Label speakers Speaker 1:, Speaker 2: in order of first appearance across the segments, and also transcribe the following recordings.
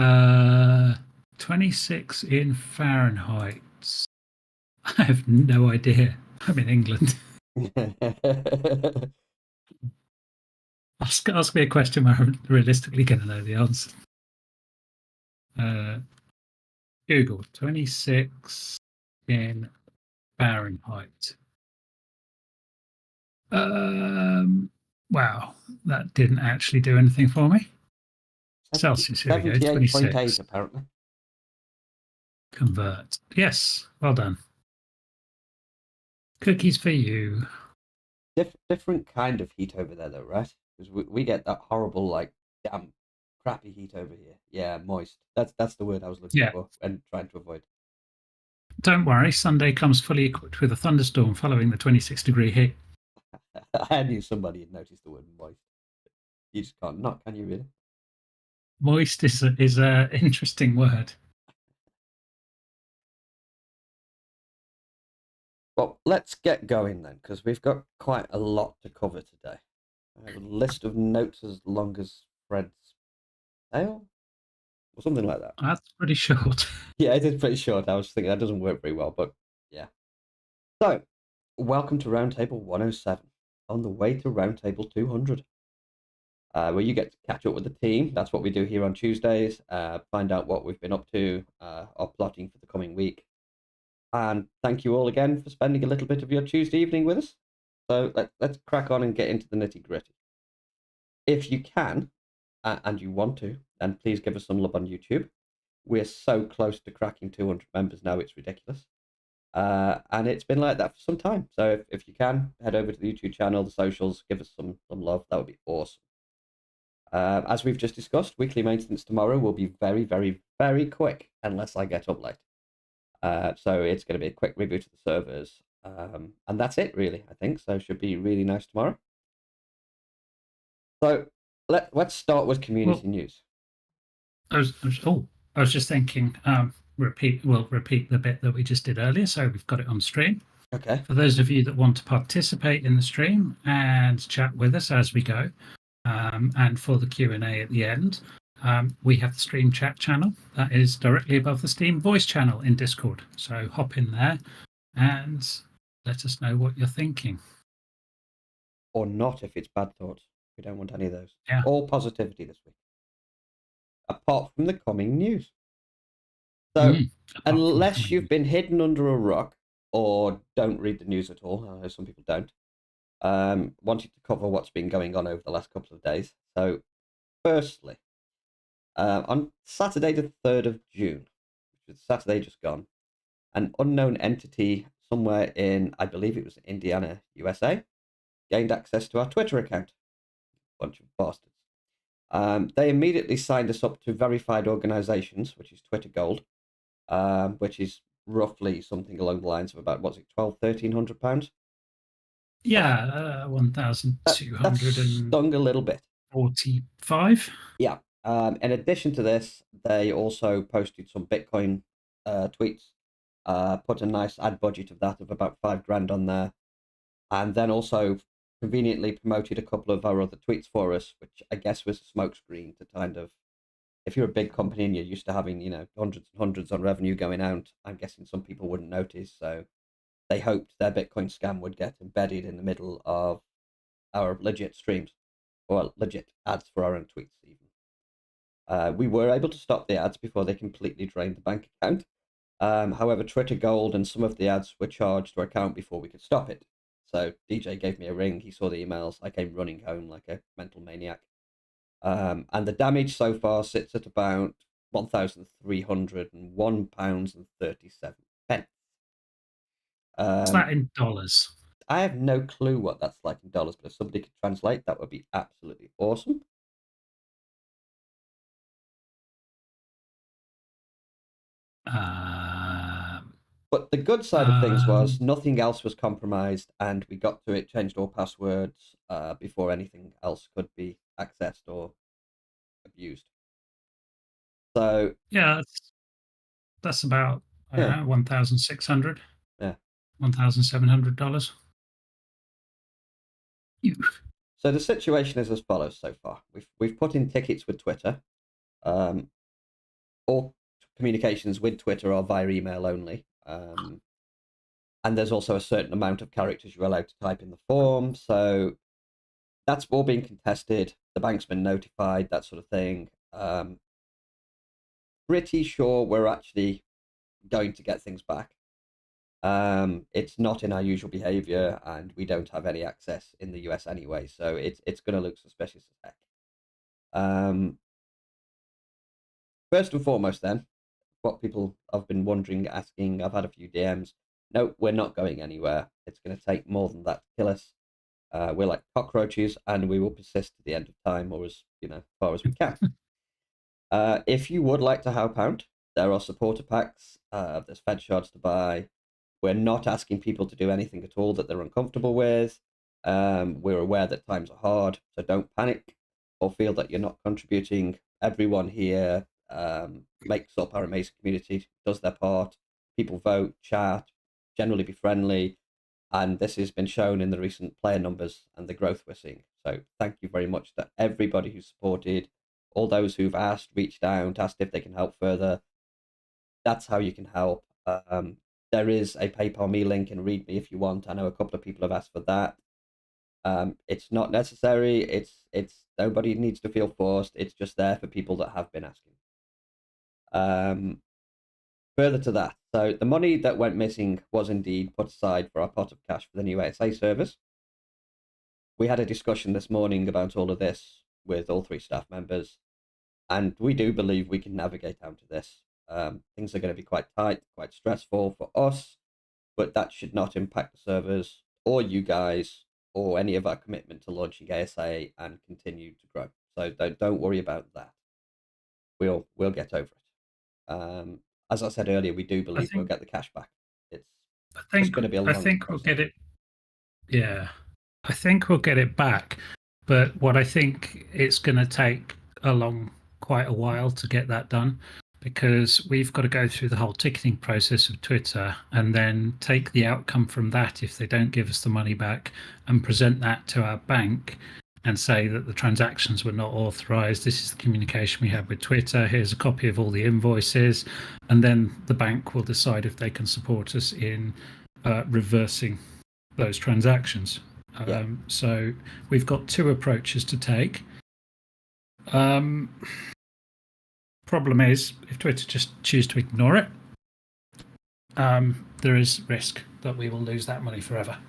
Speaker 1: Uh, 26 in Fahrenheit. I have no idea. I'm in England. Ask me a question where I'm realistically going to know the answer. Google 26 in Fahrenheit. Wow, that didn't actually do anything for me. Celsius, here we go,
Speaker 2: 78.8
Speaker 1: 26.
Speaker 2: apparently.
Speaker 1: Convert. Yes, well done. Cookies for you.
Speaker 2: Different kind of heat over there, though, right? Because we get that horrible, like, damp, crappy heat over here. Yeah, moist. That's the word I was looking for and trying to avoid.
Speaker 1: Don't worry, Sunday comes fully equipped with a thunderstorm following the 26-degree heat.
Speaker 2: I knew somebody had noticed the word moist. You just can't not, can you, really?
Speaker 1: Moist is a interesting word.
Speaker 2: Well, let's get going then, because we've got quite a lot to cover today. I have a list of notes as long as Fred's tail, or something like that.
Speaker 1: That's pretty short.
Speaker 2: Yeah, it is pretty short. I was thinking that doesn't work very well, but yeah. So, welcome to Roundtable 107, on the way to Roundtable 200, where you get to catch up with the team. That's what we do here on Tuesdays, find out what we've been up to, our plotting for the coming week. And thank you all again for spending a little bit of your Tuesday evening with us. So let's crack on and get into the nitty gritty. If you can, and you want to, then please give us some love on YouTube. We're so close to cracking 200 members now, it's ridiculous. And it's been like that for some time. So if you can, head over to the YouTube channel, the socials, give us some love. That would be awesome. As we've just discussed, weekly maintenance tomorrow will be very, very, very quick, unless I get up late. So it's going to be a quick reboot of the servers. And that's it, really, I think. So it should be really nice tomorrow. So let's start with community news.
Speaker 1: I was just thinking, repeat the bit that we just did earlier, so we've got it on stream.
Speaker 2: Okay.
Speaker 1: For those of you that want to participate in the stream and chat with us as we go, and for the Q&A at the end, we have the stream chat channel that is directly above the Steam voice channel in Discord. So hop in there and let us know what you're thinking.
Speaker 2: Or not, if it's bad thoughts. We don't want any of those.
Speaker 1: Yeah.
Speaker 2: All positivity this week. Apart from the coming news. So, unless you've been hidden under a rock or don't read the news at all, I know some people don't, wanted to cover what's been going on over the last couple of days. So, firstly, on Saturday the 3rd of June, which was Saturday just gone, an unknown entity somewhere in, I believe it was Indiana, USA, gained access to our Twitter account. Bunch of bastards. They immediately signed us up to verified organizations, which is Twitter Gold, which is roughly something along the lines of about, what's it, £1,200-1,300?
Speaker 1: Yeah, 1,200
Speaker 2: stung a little bit.
Speaker 1: 45.
Speaker 2: Yeah. In addition to this, they also posted some Bitcoin tweets, put a nice ad budget of that of about $5,000 on there, and then also conveniently promoted a couple of our other tweets for us, which I guess was a smokescreen to kind of, if you're a big company and you're used to having, hundreds and hundreds on revenue going out, I'm guessing some people wouldn't notice. So they hoped their Bitcoin scam would get embedded in the middle of our legit streams, or legit ads for our own tweets even. We were able to stop the ads before they completely drained the bank account. However, Twitter Gold and some of the ads were charged to our account before we could stop it. So DJ gave me a ring. He saw the emails. I came running home like a mental maniac. And the damage so far sits at about £1,301.37.
Speaker 1: What's that in dollars?
Speaker 2: I have no clue what that's like in dollars, but if somebody could translate, that would be absolutely awesome. But the good side of things was nothing else was compromised, and we got to it, changed all passwords before anything else could be accessed or abused. So
Speaker 1: yeah, that's about $1,600.
Speaker 2: Yeah,
Speaker 1: $1,700.
Speaker 2: So the situation is as follows so far. We've put in tickets with Twitter. all communications with Twitter are via email only. And there's also a certain amount of characters you're allowed to type in the form. So that's all being contested. The bank's been notified, that sort of thing. Pretty sure we're actually going to get things back. It's not in our usual behavior, and we don't have any access in the US anyway, so it's going to look suspicious as heck. First and foremost, then, what people have been wondering, asking, I've had a few DMs. No, we're not going anywhere. It's going to take more than that to kill us. We're like cockroaches, and we will persist to the end of time, or as far as we can. If you would like to help out, there are supporter packs. There's Fed shards to buy. We're not asking people to do anything at all that they're uncomfortable with. We're aware that times are hard, so don't panic or feel that you're not contributing. Everyone here makes up our amazing community, does their part. People vote, chat, generally be friendly. And this has been shown in the recent player numbers and the growth we're seeing. So thank you very much to everybody who's supported, all those who've asked, reached out, asked if they can help further. That's how you can help. There is a PayPal me link and read me if you want. I know a couple of people have asked for that. It's not necessary. It's nobody needs to feel forced. It's just there for people that have been asking. Further to that, so the money that went missing was indeed put aside for our pot of cash for the new ASA service. We had a discussion this morning about all of this with all 3 staff members, and we do believe we can navigate out of this. Things are going to be quite tight, quite stressful for us, but that should not impact the servers or you guys or any of our commitment to launching ASA and continue to grow. So don't worry about that. We'll get over it. As I said earlier, we do believe we'll get the cash back. It's just going to be a long process.
Speaker 1: We'll get it. Yeah, I think we'll get it back, but what I think it's going to take quite a while to get that done, because we've got to go through the whole ticketing process of Twitter and then take the outcome from that if they don't give us the money back and present that to our bank and say that the transactions were not authorized. This is the communication we had with Twitter. Here's a copy of all the invoices. And then the bank will decide if they can support us in reversing those transactions.
Speaker 2: Yeah.
Speaker 1: So we've got 2 approaches to take. Problem is, if Twitter just choose to ignore it, there is risk that we will lose that money forever.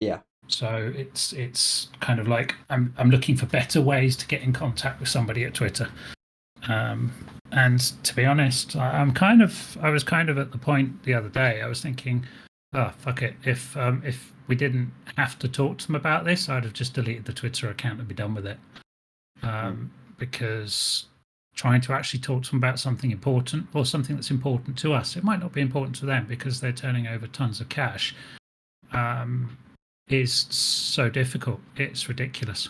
Speaker 2: Yeah.
Speaker 1: So it's kind of like I'm looking for better ways to get in contact with somebody at Twitter. And to be honest, I was kind of at the point the other day. I was thinking, oh fuck it. If we didn't have to talk to them about this, I'd have just deleted the Twitter account and be done with it. Because trying to actually talk to them about something important or something that's important to us, it might not be important to them because they're turning over tons of cash. Is so difficult. It's ridiculous.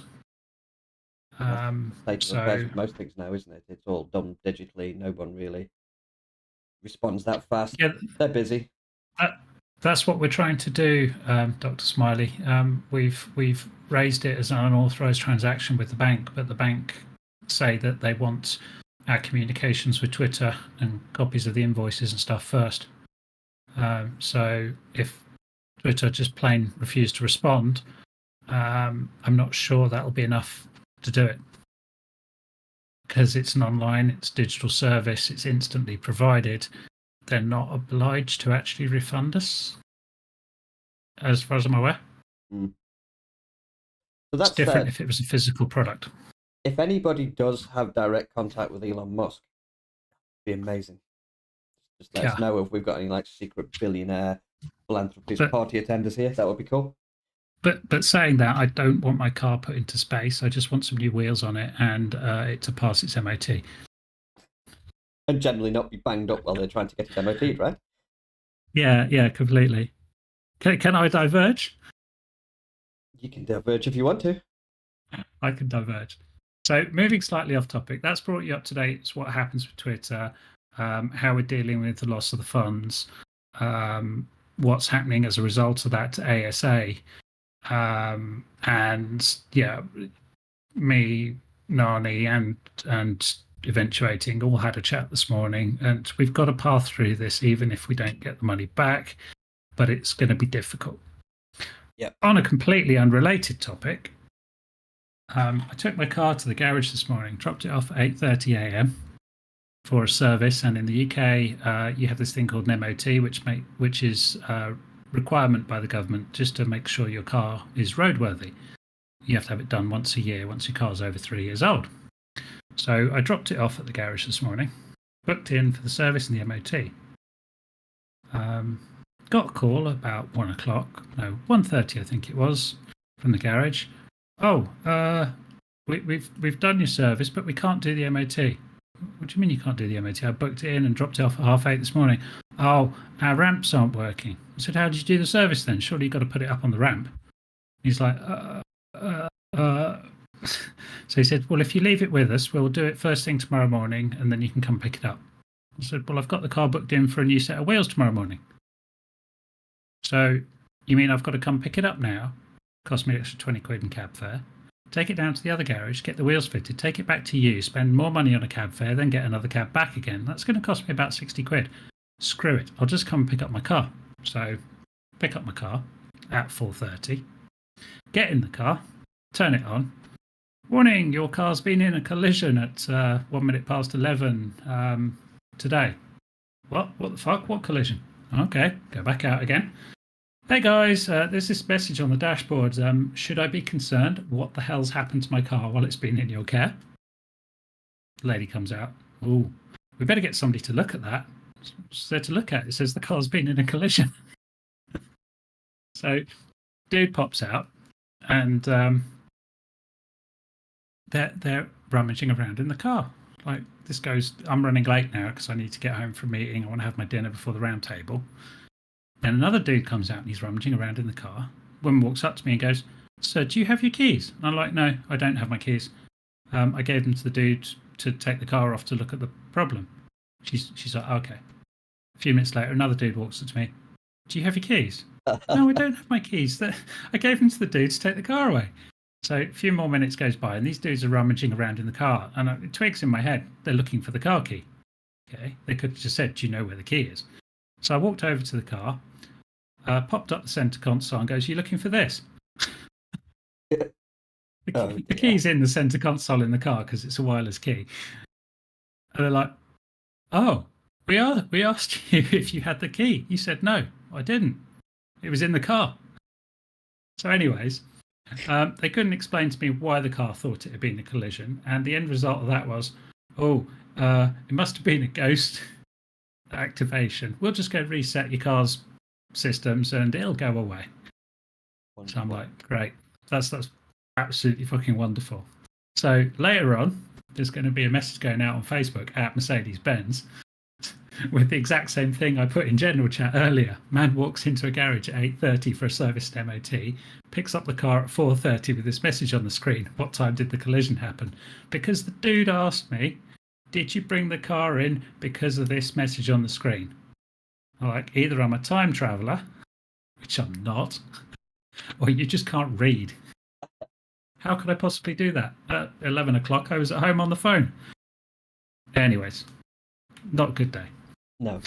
Speaker 2: So most things now, isn't it? It's all done digitally. No one really responds that fast. Yeah, they're busy.
Speaker 1: That's what we're trying to do, Dr. Smiley. We've raised it as an unauthorized transaction with the bank, but the bank say that they want our communications with Twitter and copies of the invoices and stuff first. So if Twitter just plain refused to respond, I'm not sure that'll be enough to do it, because it's an online, it's digital service, it's instantly provided. They're not obliged to actually refund us, as far as I'm aware.
Speaker 2: So that's
Speaker 1: it's different if it was a physical product.
Speaker 2: If anybody does have direct contact with Elon Musk, it'd be amazing. Just let us know if we've got any like secret billionaire philanthropist party attenders here. That would be cool.
Speaker 1: But saying that, I don't want my car put into space. I just want some new wheels on it and it to pass its MOT.
Speaker 2: And generally not be banged up while they're trying to get it MOT'd, right?
Speaker 1: Yeah, completely. Can I diverge?
Speaker 2: You can diverge if you want to.
Speaker 1: I can diverge. So moving slightly off topic, that's brought you up to date. It's what happens with Twitter, how we're dealing with the loss of the funds, what's happening as a result of that to ASA. And yeah, me, Nani, and eventuating, all had a chat this morning, and we've got to path through this even if we don't get the money back, but it's going to be difficult.
Speaker 2: Yep.
Speaker 1: On a completely unrelated topic, I took my car to the garage this morning, dropped it off at 8:30 a.m. for a service, and in the UK, you have this thing called an MOT, which is a requirement by the government just to make sure your car is roadworthy. You have to have it done once a year, once your car's over 3 years old. So I dropped it off at the garage this morning, booked in for the service and the MOT. Got a call about 1 o'clock, no, 1:30 I think it was, from the garage. Oh, we've done your service, but we can't do the MOT. What do you mean you can't do the MOT? I booked it in and dropped it off at 7:30 this morning. Oh, our ramps aren't working. I said, how did you do the service then? Surely you've got to put it up on the ramp. He's like, So he said, well, if you leave it with us, we'll do it first thing tomorrow morning, and then you can come pick it up. I said, well, I've got the car booked in for a new set of wheels tomorrow morning. So you mean I've got to come pick it up now? Cost me an extra 20 quid in cab fare. Take it down to the other garage, get the wheels fitted, take it back to you, spend more money on a cab fare, then get another cab back again. That's going to cost me about 60 quid. Screw it. I'll just come and pick up my car. So pick up my car at 4:30, get in the car, turn it on. Warning, your car's been in a collision at 11 today. What the fuck? What collision? Okay, go back out again. Hey guys, there's this message on the dashboard. Should I be concerned? What the hell's happened to my car while it's been in your care? The lady comes out. Ooh, we better get somebody to look at that. What's there to look at? It says the car's been in a collision. So, dude pops out, and they're rummaging around in the car. Like, this goes, I'm running late now because I need to get home from a meeting. I want to have my dinner before the round table. Then another dude comes out and he's rummaging around in the car. Woman walks up to me and goes, sir, do you have your keys? And I'm like, no, I don't have my keys. I gave them to the dude to take the car off to look at the problem. She's like, okay. A few minutes later, another dude walks up to me. Do you have your keys? No, I don't have my keys. I gave them to the dude to take the car away. So a few more minutes goes by, and these dudes are rummaging around in the car, and it twigs in my head. They're looking for the car key. Okay, they could have just said, do you know where the key is? So I walked over to the car, popped up the center console, and goes, you looking for this? The key's in the center console in the car because it's a wireless key. And they're like, oh, we asked you if you had the key. You said no, I didn't. It was in the car. So anyways, they couldn't explain to me why the car thought it had been a collision, and the end result of that was, it must have been a ghost activation. We'll just go reset your car's systems and it'll go away. Wonderful. So I'm like, great, that's absolutely fucking wonderful. So later on, there's going to be a message going out on Facebook at Mercedes-Benz with the exact same thing I put in general chat earlier. Man walks into a garage at 8:30 for a service and MOT, picks up the car at 4:30 with this message on the screen. What time did the collision happen? Because the dude asked me, did you bring the car in because of this message on the screen? I'm like, either I'm a time traveller, which I'm not, or you just can't read. How could I possibly do that? At 11 o'clock, I was at home on the phone. Anyways, not a good day.
Speaker 2: No.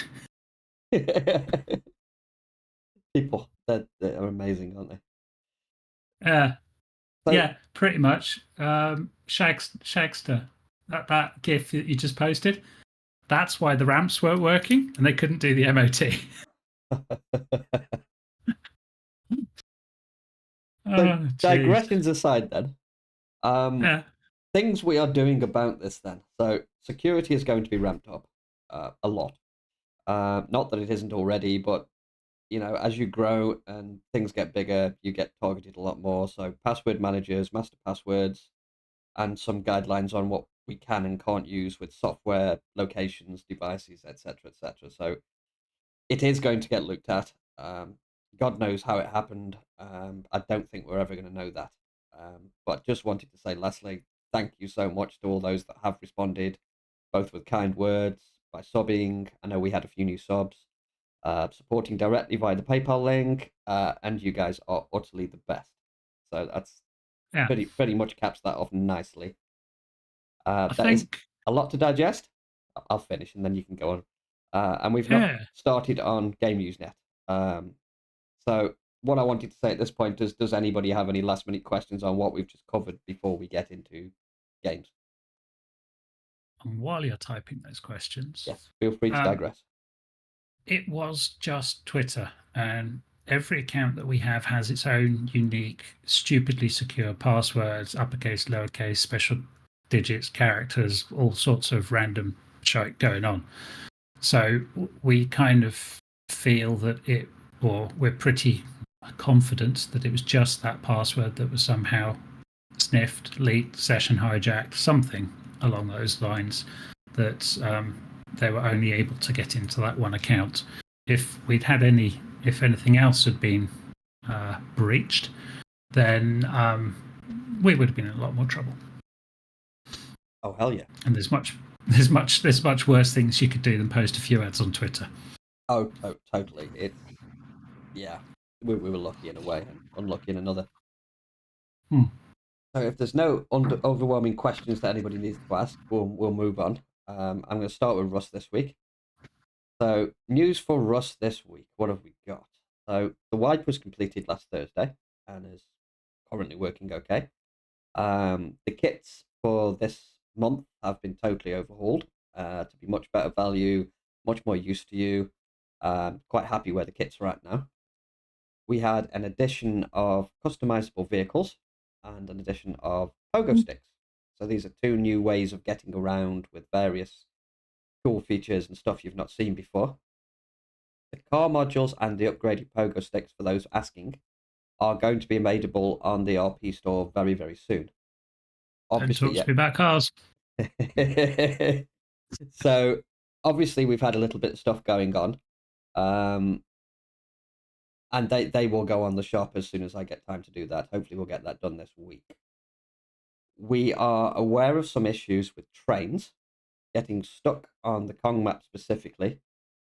Speaker 2: People, they're amazing, aren't they?
Speaker 1: Yeah, pretty much. Shagster, that GIF that you just posted, that's why the ramps weren't working and they couldn't do the MOT.
Speaker 2: So digressions aside then, things we are doing about this then. So security is going to be ramped up a lot. Not that it isn't already, but you know, as you grow and things get bigger, you get targeted a lot more. So password managers, master passwords, and some guidelines on what we can and can't use with software, locations, devices, etc., etc. So it is going to get looked at. God knows how it happened. I don't think we're ever going to know that. But just wanted to say, Leslie, thank you so much to all those that have responded, both with kind words, by subbing. I know we had a few new subs, supporting directly via the PayPal link, and you guys are utterly the best. So that's pretty much caps that off nicely.
Speaker 1: I think
Speaker 2: a lot to digest. I'll finish and then you can go on. And we've not
Speaker 1: Yeah.
Speaker 2: started on Game News yet. So what I wanted to say at this point is, does anybody have any last minute questions on what we've just covered before we get into games?
Speaker 1: And while you're typing those questions,
Speaker 2: Yes, feel free to digress.
Speaker 1: it was just Twitter, and every account that we have has its own unique, stupidly secure passwords, uppercase, lowercase, special digits, characters, all sorts of random shit going on. So we kind of feel that or we're pretty confident that it was just that password that was somehow sniffed, leaked, session hijacked, something along those lines, that they were only able to get into that one account. If anything else had been breached, then we would have been in a lot more trouble.
Speaker 2: Oh hell yeah!
Speaker 1: And there's much worse things you could do than post a few ads on Twitter.
Speaker 2: Oh, totally. We were lucky in a way and unlucky in another. So if there's no overwhelming questions that anybody needs to ask, we'll move on. I'm going to start with Rust this week. So news for Rust this week. What have we got? So the wipe was completed last Thursday and is currently working okay. The kits for this month have been totally overhauled to be much better value, much more use to you. Quite happy where the kits are at now. We had an addition of customizable vehicles and an addition of pogo sticks. So these are two new ways of getting around with various cool features and stuff you've not seen before. The car modules and the upgraded pogo sticks, for those asking, are going to be available on the RP store very, very soon. Obviously,
Speaker 1: Don't talk to me about cars.
Speaker 2: So obviously we've had a little bit of stuff going on. And they will go on the shop as soon as I get time to do that. Hopefully we'll get that done this week. We are aware of some issues with trains getting stuck on the Kong map specifically.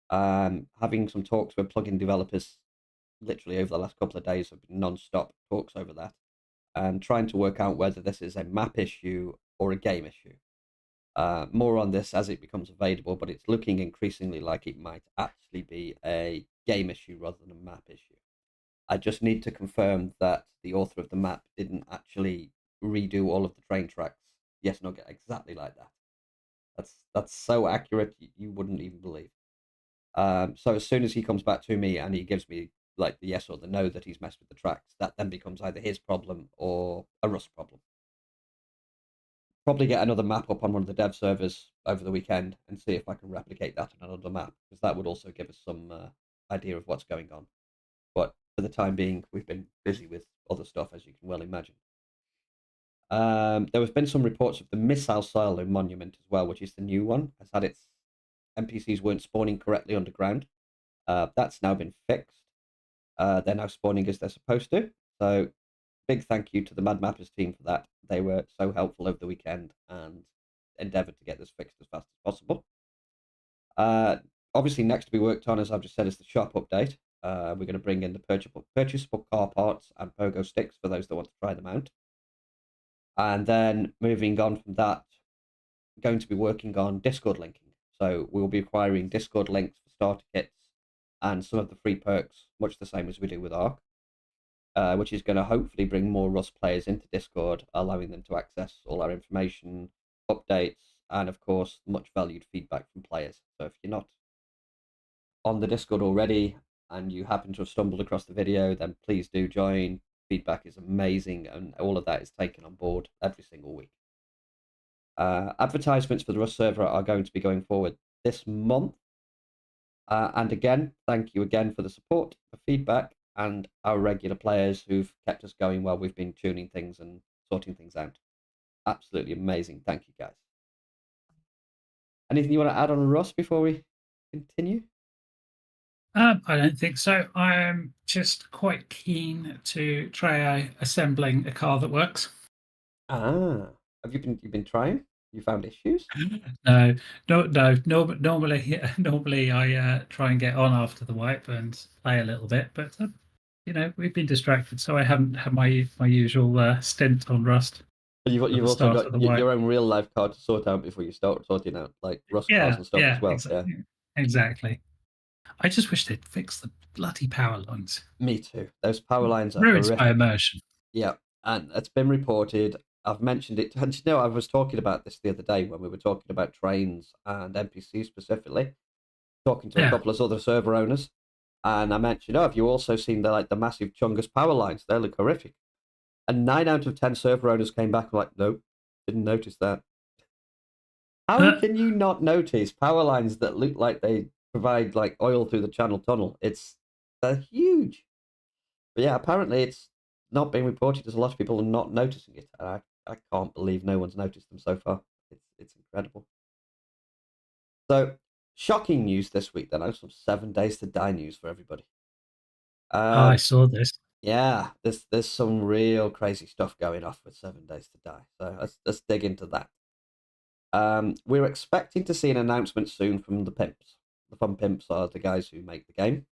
Speaker 2: Having some talks with plugin developers literally over the last couple of days have been non-stop talks over that, and trying to work out whether this is a map issue or a game issue. More on this as it becomes available, but it's looking increasingly like it might actually be a game issue rather than a map issue. I just need to confirm that the author of the map didn't actually redo all of the train tracks. Yes, no, exactly like that. That's so accurate you wouldn't even believe. So as soon as he comes back to me and he gives me like the yes or the no that he's messed with the tracks, that then becomes either his problem or a Rust problem. Probably get another map up on one of the dev servers over the weekend and see if I can replicate that on another map, because that would also give us some idea of what's going on. But for the time being, we've been busy with other stuff, as you can well imagine. There have been some reports of the missile silo monument as well, which is the new one. Has had its NPCs weren't spawning correctly underground. That's now been fixed. They're now spawning as they're supposed to. So big thank you to the Mad Mappers team for that. They were so helpful over the weekend and endeavoured to get this fixed as fast as possible. Obviously, next to be worked on, as I've just said, is the shop update. We're going to bring in the purchasable car parts and pogo sticks for those that want to try them out. And then moving on from that, going to be working on Discord linking. So we'll be acquiring Discord links for starter kits and some of the free perks, much the same as we do with Arc, which is going to hopefully bring more Rust players into Discord, allowing them to access all our information, updates, and of course, much valued feedback from players. So if you're not on the Discord already and you happen to have stumbled across the video, then please do join. Feedback is amazing, and all of that is taken on board every single week. Advertisements for the Rust server are going to be going forward this month. And again, thank you again for the support, the feedback, and our regular players who've kept us going while we've been tuning things and sorting things out. Absolutely amazing. Thank you, guys. Anything you want to add on Rust before we continue?
Speaker 1: I don't think so. I'm just quite keen to try assembling a car that works.
Speaker 2: Have you've been trying? You found issues?
Speaker 1: No. Normally, I try and get on after the wipe and play a little bit, but we've been distracted, so I haven't had my usual stint on Rust. at
Speaker 2: You've
Speaker 1: the
Speaker 2: also
Speaker 1: start
Speaker 2: got
Speaker 1: of the white.
Speaker 2: your own real life card to sort out before you start sorting out like rust cars
Speaker 1: Yeah,
Speaker 2: and stuff as
Speaker 1: yeah,
Speaker 2: well. Yeah,
Speaker 1: exactly, exactly. I just wish they'd fix the bloody power lines.
Speaker 2: me too. Those power lines are
Speaker 1: Ruins my
Speaker 2: horrific.
Speaker 1: immersion.
Speaker 2: Yeah, and it's been reported. I've mentioned it. And you know, I was talking about this the other day when we were talking about trains and NPCs specifically, talking to a
Speaker 1: Yeah.
Speaker 2: couple of other server owners, and I mentioned, oh, have you also seen the massive Chungus power lines? They look horrific. And 9 out of 10 server owners came back like, nope, didn't notice that. How
Speaker 1: Uh,
Speaker 2: can you not notice power lines that look like they provide like oil through the Channel Tunnel? They're huge. But yeah, apparently it's not being reported as a lot of people are not noticing it. And I can't believe no one's noticed them so far. It's incredible. So shocking news this week then. I have some 7 days to die news for everybody.
Speaker 1: I
Speaker 2: Um,
Speaker 1: saw this.
Speaker 2: yeah, there's some real crazy stuff going off with 7 days to die. So let's dig into that. We're expecting to see an announcement soon from the pimps. The fun pimps are the guys who make the game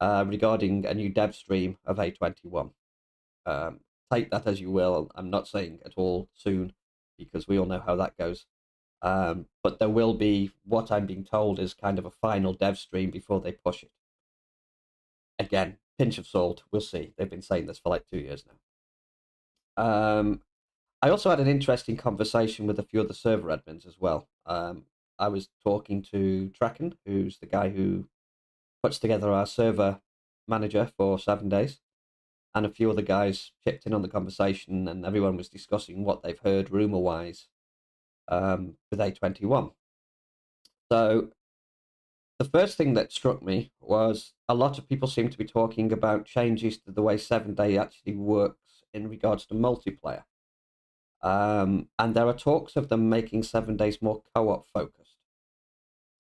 Speaker 2: regarding a new dev stream of A21. Um, take that as you will. I'm not saying at all soon because we all know how that goes. But there will be what I'm being told is kind of a final dev stream before they push it. Again, pinch of salt. We'll see. They've been saying this for like 2 years now. I also had an interesting conversation with a few of the server admins as well. I was talking to Tracken, who's the guy who puts together our server manager for 7 days, and a few other guys chipped in on the conversation, and everyone was discussing what they've heard rumor wise with A21. So the first thing that struck me was a lot of people seem to be talking about changes to the way 7 Day actually works in regards to multiplayer. And there are talks of them making 7 Days more co-op focused.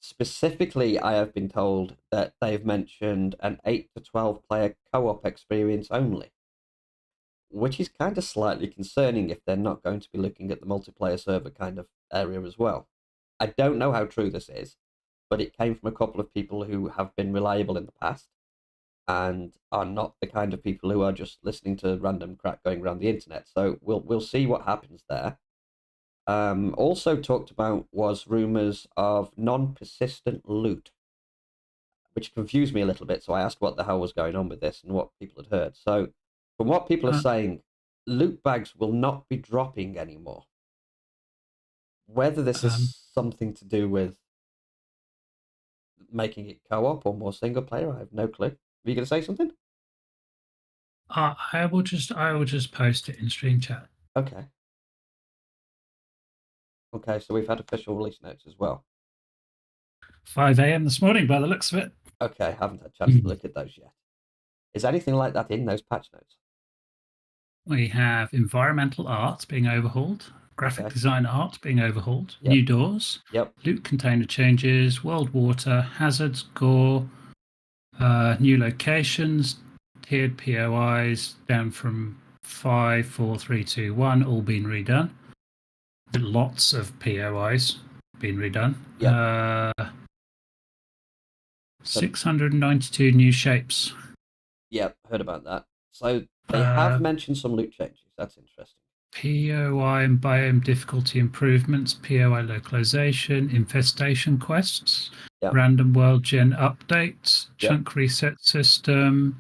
Speaker 2: Specifically, I have been told that they've mentioned an 8 to 12 player co-op experience only, which is kind of slightly concerning if they're not going to be looking at the multiplayer server kind of area as well. I don't know how true this is, but it came from a couple of people who have been reliable in the past and are not the kind of people who are just listening to random crap going around the internet. So we'll see what happens there. Also talked about was rumors of non-persistent loot, which confused me a little bit. So I asked what the hell was going on with this and what people had heard. So from what people are
Speaker 1: Uh,
Speaker 2: saying, loot bags will not be dropping anymore. Whether this is
Speaker 1: um,
Speaker 2: something to do with making it co-op or more single player, I have no clue. Are you going to say something?
Speaker 1: I will just post it in stream chat.
Speaker 2: Okay. Okay, so we've had official release notes as well.
Speaker 1: 5 a.m. this morning, by the looks of it.
Speaker 2: Okay, I haven't had a chance to look at those yet. Is anything like that in those patch notes?
Speaker 1: We have environmental art being overhauled, graphic
Speaker 2: Okay.
Speaker 1: design art being overhauled,
Speaker 2: Yep.
Speaker 1: new doors,
Speaker 2: Yep.
Speaker 1: loot container changes, world water, hazards, gore, new locations, tiered POIs down from 5, 4, 3, 2, 1, all been redone. Lots of POIs been redone.
Speaker 2: Yep.
Speaker 1: 692 new shapes.
Speaker 2: Yep. Heard about that. So they have
Speaker 1: Uh,
Speaker 2: mentioned some loot changes. That's interesting.
Speaker 1: POI and biome difficulty improvements, POI localization, infestation quests,
Speaker 2: Yep.
Speaker 1: random world gen updates,
Speaker 2: Yep.
Speaker 1: chunk reset system,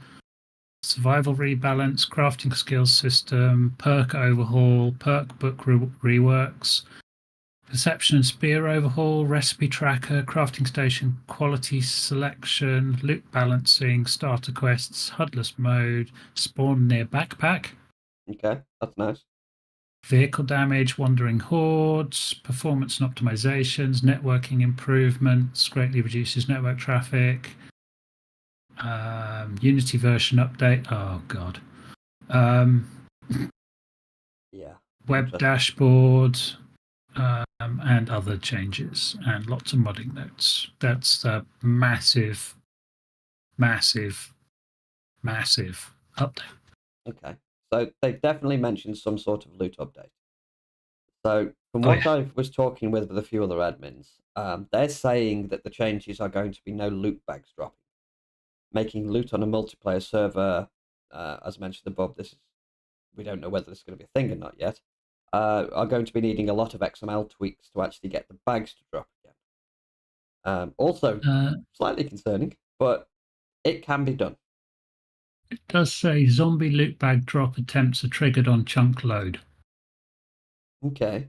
Speaker 1: survival rebalance, crafting skills system, perk overhaul, perk book reworks, perception and spear overhaul, recipe tracker, crafting station quality selection, loot balancing, starter quests, HUDless mode, spawn near backpack.
Speaker 2: Okay, that's nice.
Speaker 1: Vehicle damage, wandering hordes, performance and optimizations, networking improvements, greatly reduces network traffic, Unity version update. Oh, God. Um,
Speaker 2: Yeah.
Speaker 1: web
Speaker 2: Interesting.
Speaker 1: dashboard, and other changes, and lots of modding notes. That's a massive, massive, massive update.
Speaker 2: Okay. So they've definitely mentioned some sort of loot update. So from
Speaker 1: Oh,
Speaker 2: what
Speaker 1: yeah.
Speaker 2: I was talking with a few other admins, they're saying that the changes are going to be no loot bags dropping, making loot on a multiplayer server. As mentioned above, we don't know whether this is going to be a thing or not yet. are going to be needing a lot of XML tweaks to actually get the bags to drop again. Also, slightly concerning, but it can be done.
Speaker 1: It does say zombie loot bag drop attempts are triggered on chunk load.
Speaker 2: Okay.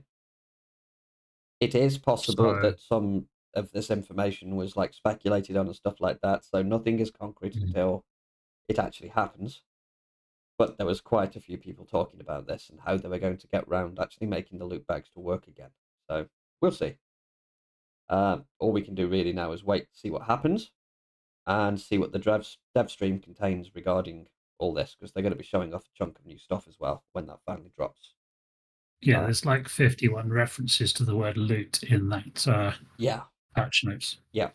Speaker 2: It is possible
Speaker 1: So
Speaker 2: that some of this information was like speculated on and stuff like that, so nothing is concrete until it actually happens. But there was quite a few people talking about this and how they were going to get round actually making the loot bags to work again. So we'll see. All we can do really now is wait to see what happens and see what the dev stream contains regarding all this, because they're going to be showing off a chunk of new stuff as well when that finally drops.
Speaker 1: yeah, there's like 51 references to the word loot in that
Speaker 2: Yeah,
Speaker 1: patch notes.
Speaker 2: yeah.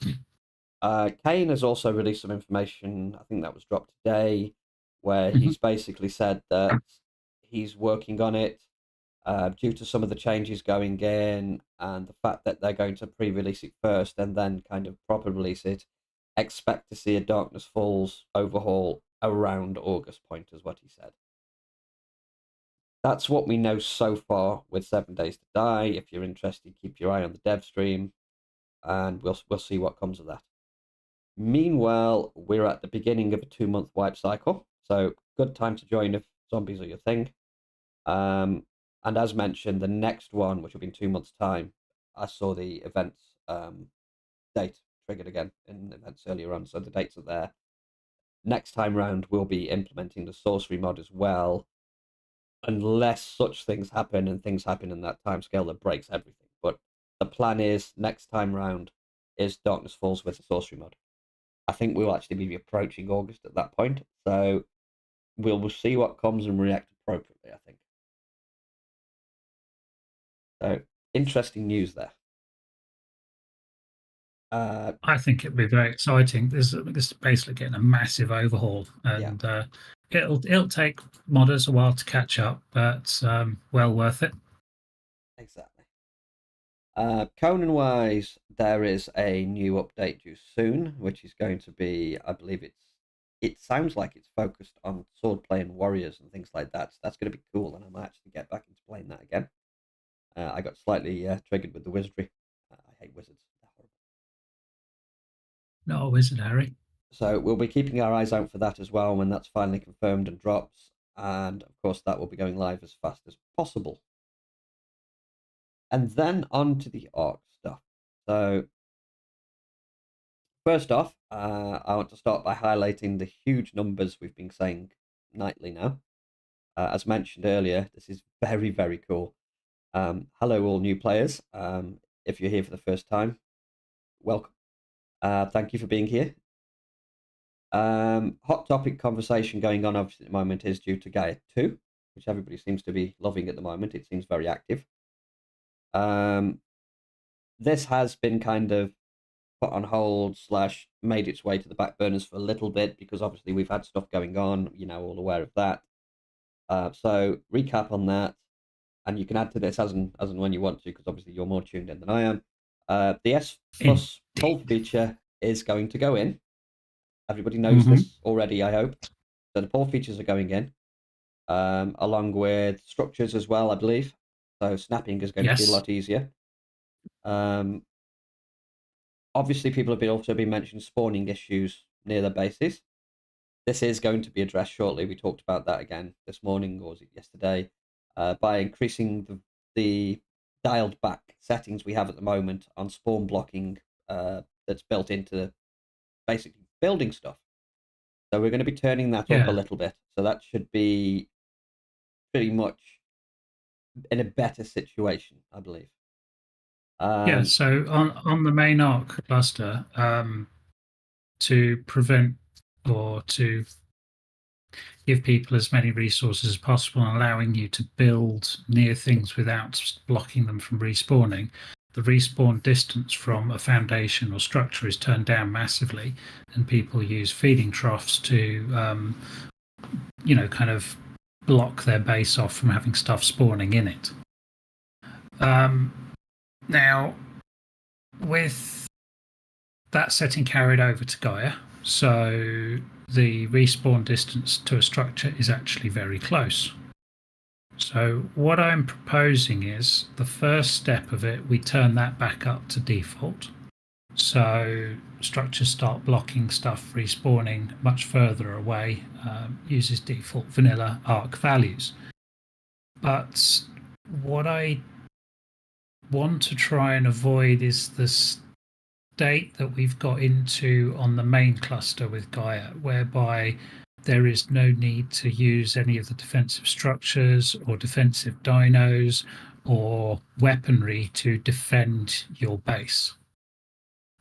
Speaker 2: Kane has also released some information, I think that was dropped today, where he's basically said that he's working on it due to some of the changes going in and the fact that they're going to pre-release it first and then kind of proper release it. Expect to see a Darkness Falls overhaul around August point, is what he said. That's what we know so far with 7 Days to Die. If you're interested, keep your eye on the dev stream, and we'll see what comes of that. Meanwhile, we're at the beginning of a 2-month wipe cycle, so good time to join if zombies are your thing. And as mentioned, the next one, which will be in 2 months' time, I saw the events date triggered again in events earlier on, so the dates are there. Next time round, we'll be implementing the sorcery mod as well, unless such things happen and things happen in that timescale that breaks everything. But the plan is next time round is Darkness Falls with the sorcery mod. I think we'll actually be approaching August at that point, so we'll see what comes and react appropriately, I think. So, interesting news there.
Speaker 1: I think it'll be very exciting. This is basically getting a massive overhaul, and it'll take modders a while to catch up, but well worth it.
Speaker 2: Exactly. Conan-wise, there is a new update due soon, which is going to be, I believe it sounds like it's focused on swordplay and warriors and things like that. So that's going to be cool, and I might actually get back into playing that again. I got slightly triggered with the wizardry. I hate wizards. They're horrible.
Speaker 1: No, is it, Harry?
Speaker 2: So we'll be keeping our eyes out for that as well when that's finally confirmed and drops. And of course, that will be going live as fast as possible. And then on to the ARC stuff. So first off, I want to start by highlighting the huge numbers we've been saying nightly now. As mentioned earlier, this is very, very cool. Hello, all new players. If you're here for the first time, welcome. Thank you for being here. Hot topic conversation going on obviously at the moment is due to Gaia 2, which everybody seems to be loving at the moment. It seems very active. This has been kind of put on hold / made its way to the back burners for a little bit because obviously we've had stuff going on, all aware of that. So recap on that, and you can add to this as and when you want to, because obviously you're more tuned in than I am. The S Plus full feature is going to go in. Everybody knows this already, I hope. So the pull features are going in, along with structures as well, I believe. So snapping is going to be a lot easier. Obviously, people have also been mentioning spawning issues near their bases. This is going to be addressed shortly. We talked about that again this morning, or was it yesterday, by increasing the dialed back settings we have at the moment on spawn blocking that's built into basically building stuff. So we're going to be turning that up a little bit. So that should be pretty much in a better situation, I believe.
Speaker 1: So on the main arc cluster, to prevent or to give people as many resources as possible and allowing you to build near things without blocking them from respawning, the respawn distance from a foundation or structure is turned down massively, and people use feeding troughs to, kind of block their base off from having stuff spawning in it. Now, with that setting carried over to Gaia, so the respawn distance to a structure is actually very close. So what I'm proposing is the first step of it, we turn that back up to default. So structures start blocking stuff respawning much further away, uses default vanilla arc values. But what I want to try and avoid is the state that we've got into on the main cluster with Gaia, whereby there is no need to use any of the defensive structures or defensive dinos or weaponry to defend your base.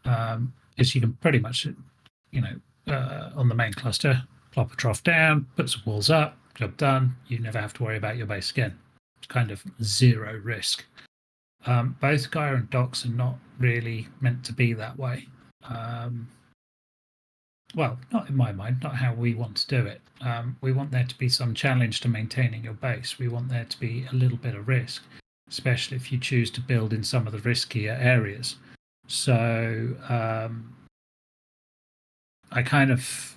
Speaker 1: As you can pretty much, on the main cluster, plop a trough down, put some walls up, job done. You never have to worry about your base again. It's kind of zero risk. Both Gaia and Docs are not really meant to be that way. Well, not in my mind, not how we want to do it. We want there to be some challenge to maintaining your base. We want there to be a little bit of risk, especially if you choose to build in some of the riskier areas. So I kind of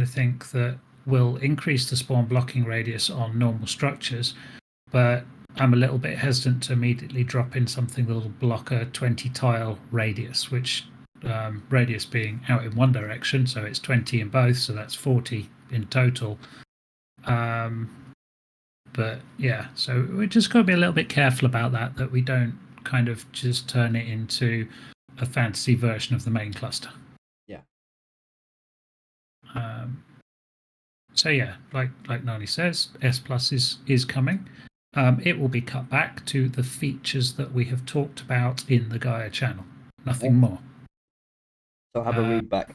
Speaker 1: think that we'll increase the spawn blocking radius on normal structures, but I'm a little bit hesitant to immediately drop in something that'll block a 20 tile radius, which radius being out in one direction, so it's 20 in both, so that's 40 in total. But yeah, so we just got to be a little bit careful about that we don't kind of just turn it into a fantasy version of the main cluster.
Speaker 2: Yeah.
Speaker 1: So yeah, like Nani says, S Plus is coming. It will be cut back to the features that we have talked about in the Gaia channel. Nothing more.
Speaker 2: So have a read back.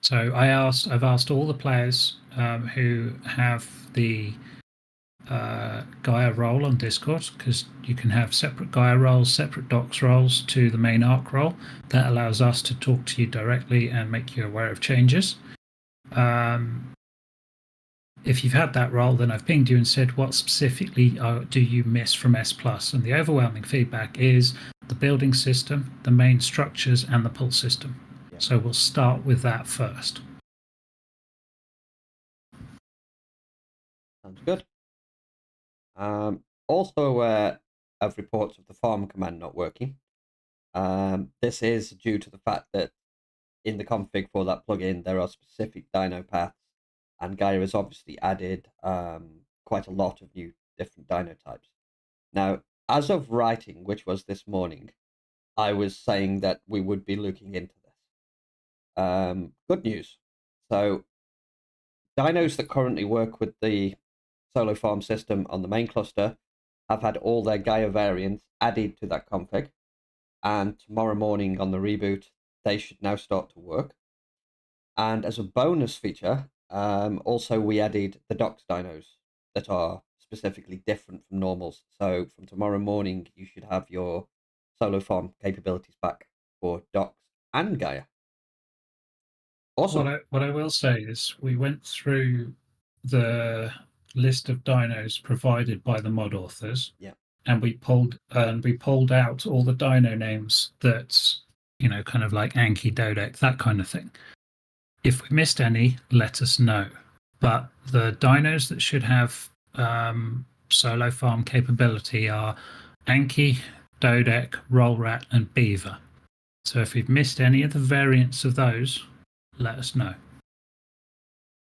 Speaker 1: So I've asked all the players who have the Gaia role on Discord, because you can have separate Gaia roles, separate Docs roles to the main Arc role. That allows us to talk to you directly and make you aware of changes. If you've had that role, then I've pinged you and said, what specifically do you miss from S Plus? And the overwhelming feedback is the building system, the main structures, and the pull system. Yeah. So we'll start with that first.
Speaker 2: Sounds good. Also aware of reports of the farm command not working. This is due to the fact that in the config for that plugin, there are specific dino paths, and Gaia has obviously added quite a lot of new different dino types. Now, as of writing, which was this morning, I was saying that we would be looking into this. Good news. So, dinos that currently work with the solo farm system on the main cluster have had all their Gaia variants added to that config, and tomorrow morning on the reboot, they should now start to work. And as a bonus feature, also we added the Docs dinos that are specifically different from normals. So from tomorrow morning, you should have your solo farm capabilities back for Docs and Gaia. Awesome.
Speaker 1: What I will say is we went through the list of dinos provided by the mod authors.
Speaker 2: Yeah.
Speaker 1: And we pulled out all the dino names that, kind of like Anki, Dodec, that kind of thing. If we missed any, let us know. But the dinos that should have solo farm capability are Anki, Dodec, Roll Rat, and Beaver. So if we've missed any of the variants of those, let us know.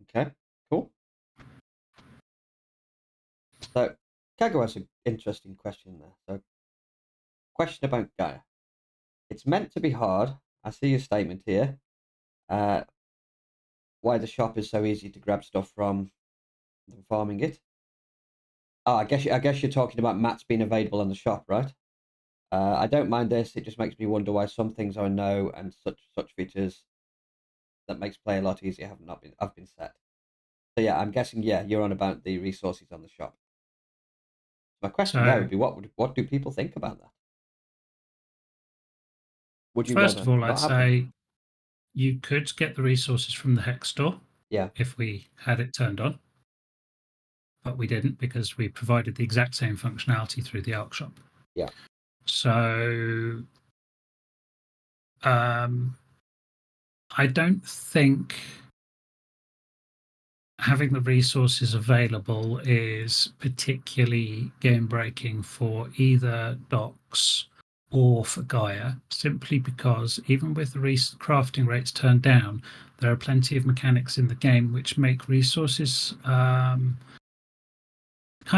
Speaker 2: Okay, cool. So, Kago has an interesting question there. So, question about Gaia. It's meant to be hard. I see your statement here. Why the shop is so easy to grab stuff from farming it. Oh, I guess you're talking about mats being available on the shop, right? I don't mind this. It just makes me wonder why some things I know and such features that makes play a lot easier have been set. So yeah, I'm guessing you're on about the resources on the shop. My question there would be, what do people think about that? Would you
Speaker 1: first of all, I'd say
Speaker 2: them?
Speaker 1: You could get the resources from the hex store.
Speaker 2: Yeah.
Speaker 1: If we had it turned on. But we didn't, because we provided the exact same functionality through the Arc shop.
Speaker 2: Yeah.
Speaker 1: So I don't think having the resources available is particularly game breaking for either Docs or for Gaia, simply because even with the crafting rates turned down, there are plenty of mechanics in the game which make resources kind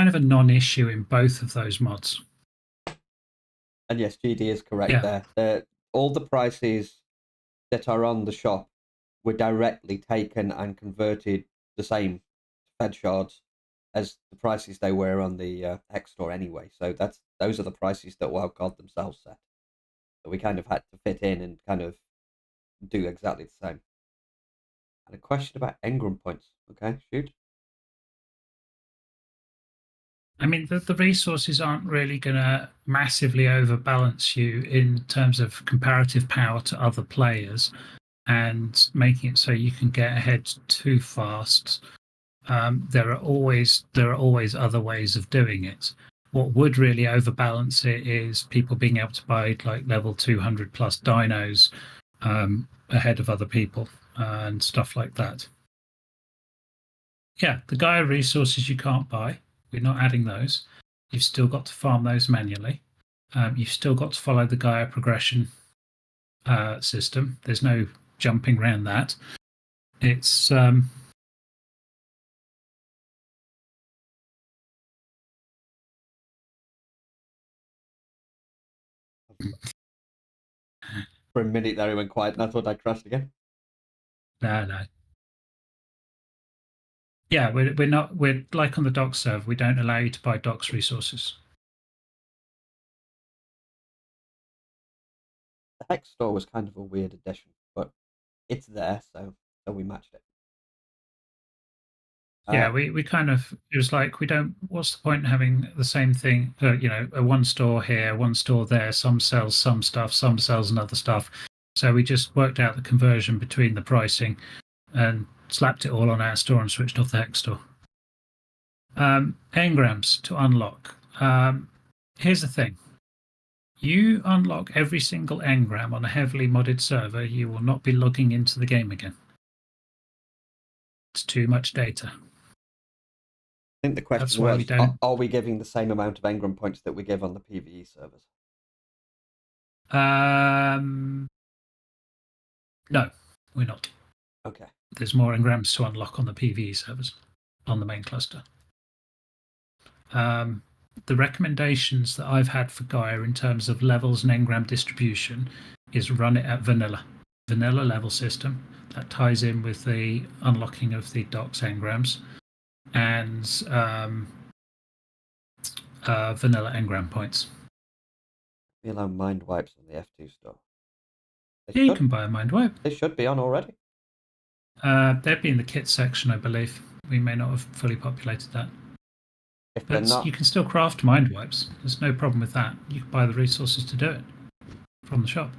Speaker 1: of a non-issue in both of those mods.
Speaker 2: And yes, GD is correct
Speaker 1: Yeah.
Speaker 2: there. All the prices that are on the shop were directly taken and converted the same Fed shards as the prices they were on the X store anyway. So those are the prices that Wildcard themselves set. So we kind of had to fit in and kind of do exactly the same. And a question about engram points. Okay, shoot.
Speaker 1: I mean, the resources aren't really going to massively overbalance you in terms of comparative power to other players and making it so you can get ahead too fast. There are always other ways of doing it. What would really overbalance it is people being able to buy like level 200 plus dinos ahead of other people and stuff like that. Yeah, the Gaia resources you can't buy. We're not adding those. You've still got to farm those manually. You've still got to follow the Gaia progression system. There's no jumping around that. It's
Speaker 2: For a minute there, he went quiet, and I thought I crashed again.
Speaker 1: no. Yeah, we're not. We're like on the docs server. We don't allow you to buy docs resources.
Speaker 2: The Hex store was kind of a weird addition, but it's there, so we matched it.
Speaker 1: Yeah, we kind of, it was like, we don't, what's the point in having the same thing, a one store here, one store there, some sells some stuff, some sells another stuff. So we just worked out the conversion between the pricing and slapped it all on our store and switched off the Hex store. Engrams to unlock. Here's the thing. You unlock every single engram on a heavily modded server, you will not be logging into the game again. It's too much data.
Speaker 2: I think the question was, are we giving the same amount of engram points that we give on the PvE servers?
Speaker 1: No, we're not.
Speaker 2: Okay.
Speaker 1: There's more engrams to unlock on the PvE servers, on the main cluster. The recommendations that I've had for Gaia in terms of levels and engram distribution is run it at vanilla level system. That ties in with the unlocking of the docs engrams and vanilla engram points.
Speaker 2: We allow mind wipes on the F2 store.
Speaker 1: You can buy a mind wipe.
Speaker 2: They should be on already.
Speaker 1: They'd be in the kit section, I believe. We may not have fully populated that.
Speaker 2: If they're not,
Speaker 1: you can still craft mind wipes. There's no problem with that. You can buy the resources to do it from the shop.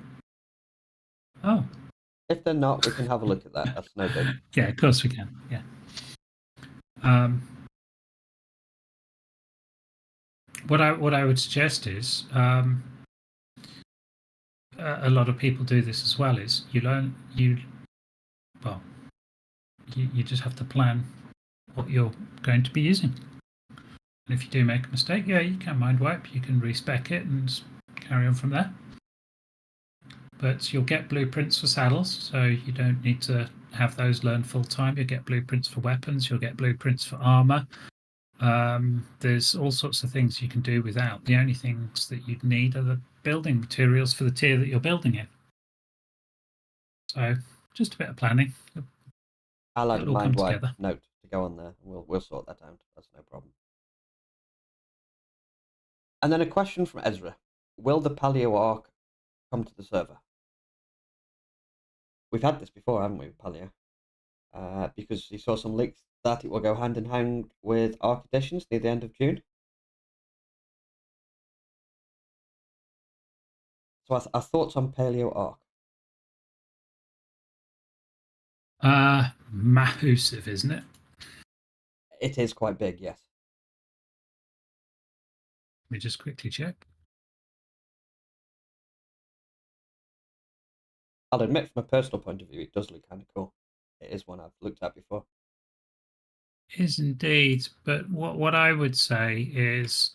Speaker 1: Oh.
Speaker 2: If they're not, we can have a look at that. That's no big.
Speaker 1: Yeah, of course we can. Yeah. What I would suggest is a lot of people do this as well. Is you just have to plan what you're going to be using. And if you do make a mistake, yeah, you can mind wipe. You can respec it and carry on from there. But you'll get blueprints for saddles, so you don't need to have those learned full time. You'll get blueprints for weapons. You'll get blueprints for armor. There's all sorts of things you can do without. The only things that you'd need are the building materials for the tier that you're building in. So just a bit of planning.
Speaker 2: I'll add a mind wipe note to go on there. We'll sort that out. That's no problem. And then a question from Ezra. Will the Paleo Arc come to the server? We've had this before, haven't we, with Paleo? Because he saw some leaks that it will go hand in hand with Arc Editions near the end of June. So our thoughts on Paleo Arc?
Speaker 1: Massive, isn't it?
Speaker 2: It is quite big, yes.
Speaker 1: Let me just quickly check.
Speaker 2: I'll admit, from a personal point of view, it does look kind of cool. It is one I've looked at before.
Speaker 1: is indeed. But what I would say is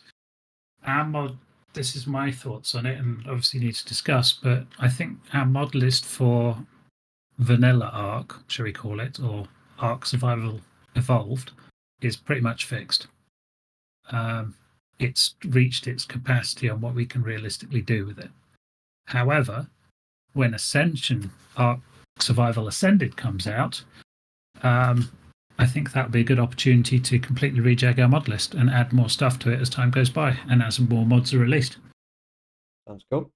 Speaker 1: our mod. This is my thoughts on it, and obviously need to discuss. But I think our mod list for vanilla Ark, shall we call it, or Ark Survival Evolved, is pretty much fixed. It's reached its capacity on what we can realistically do with it. However, when Ascension Ark Survival Ascended comes out, I think that would be a good opportunity to completely rejig our mod list and add more stuff to it as time goes by and as more mods are released.
Speaker 2: Sounds cool.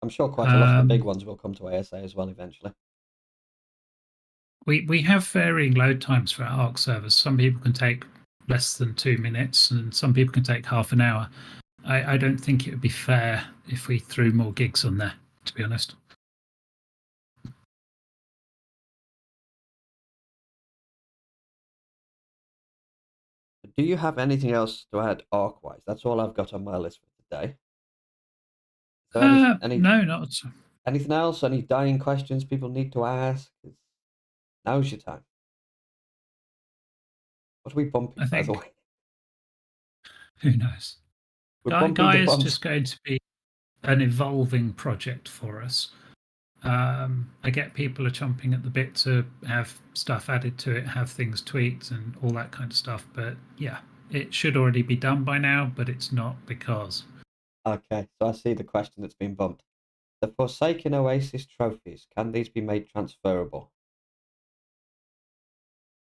Speaker 2: I'm sure quite a lot of the big ones will come to ASA as well eventually.
Speaker 1: We have varying load times for our Arc servers. Some people can take less than 2 minutes, and some people can take half an hour. I don't think it would be fair if we threw more gigs on there, to be honest.
Speaker 2: Do you have anything else to add Arc-wise? That's all I've got on my list for today. So
Speaker 1: no, not at all.
Speaker 2: Anything else? Any dying questions people need to ask? Now's your time. What are we bumping, by the way?
Speaker 1: Who knows? Gaia is just going to be an evolving project for us. I get people are chomping at the bit to have stuff added to it, have things tweaked and all that kind of stuff. But yeah, it should already be done by now, but it's not because.
Speaker 2: Okay, so I see the question that's been bumped. The Forsaken Oasis trophies, can these be made transferable?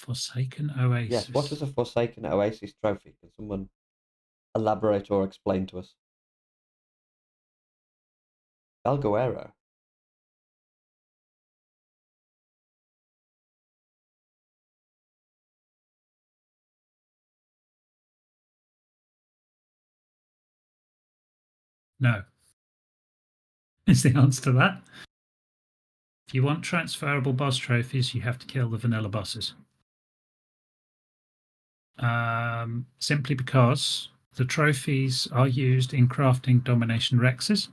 Speaker 1: Forsaken Oasis?
Speaker 2: Yes, what is a Forsaken Oasis trophy? Can someone elaborate or explain to us? Valguero.
Speaker 1: No, is the answer to that. If you want transferable boss trophies, you have to kill the vanilla bosses. Simply because the trophies are used in crafting domination Rexes.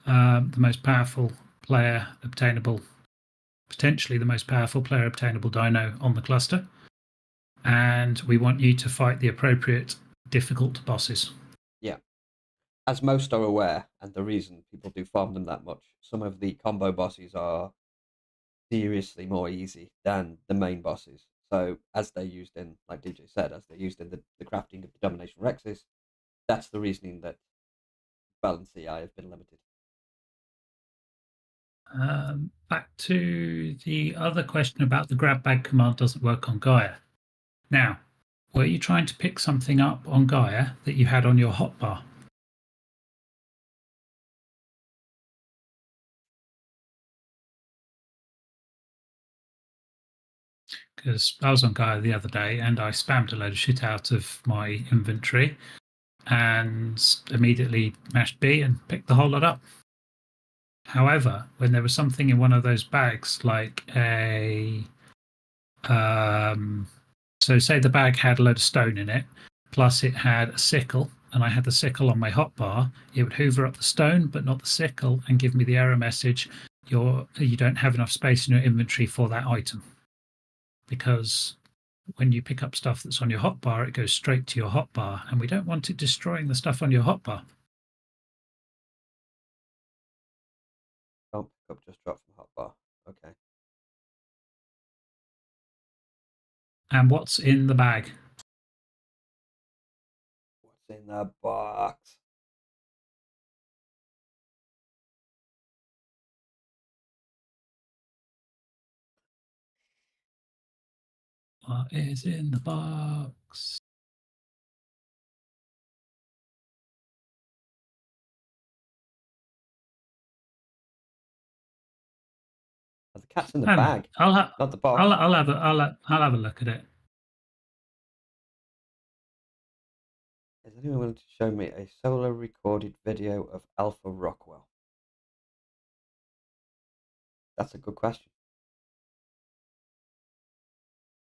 Speaker 1: The most powerful player obtainable, potentially the most powerful player obtainable dino on the cluster. And we want you to fight the appropriate difficult bosses.
Speaker 2: Yeah. As most are aware, and the reason people do farm them that much, some of the combo bosses are seriously more easy than the main bosses. So as they're used in, like DJ said, as they're used in the crafting of the domination Rexes, that's the reasoning that balance CI have been limited.
Speaker 1: Back to the other question about the grab bag command doesn't work on Gaia. Now, were you trying to pick something up on Gaia that you had on your hotbar? Because I was on Gaia the other day and I spammed a load of shit out of my inventory and immediately mashed B and picked the whole lot up. However, when there was something in one of those bags, like a so say the bag had a load of stone in it, plus it had a sickle, and I had the sickle on my hotbar, it would hoover up the stone but not the sickle and give me the error message, you don't have enough space in your inventory for that item. Because when you pick up stuff that's on your hotbar, it goes straight to your hotbar, and we don't want it destroying the stuff on your hotbar.
Speaker 2: Can't pick up, just drop from hotbar. Okay.
Speaker 1: And what's in the bag?
Speaker 2: What's in the box?
Speaker 1: What is in the box?
Speaker 2: The cat's in the bag, not the box.
Speaker 1: I'll have a look at it.
Speaker 2: Is anyone willing to show me a solo recorded video of Alpha Rockwell? That's a good question.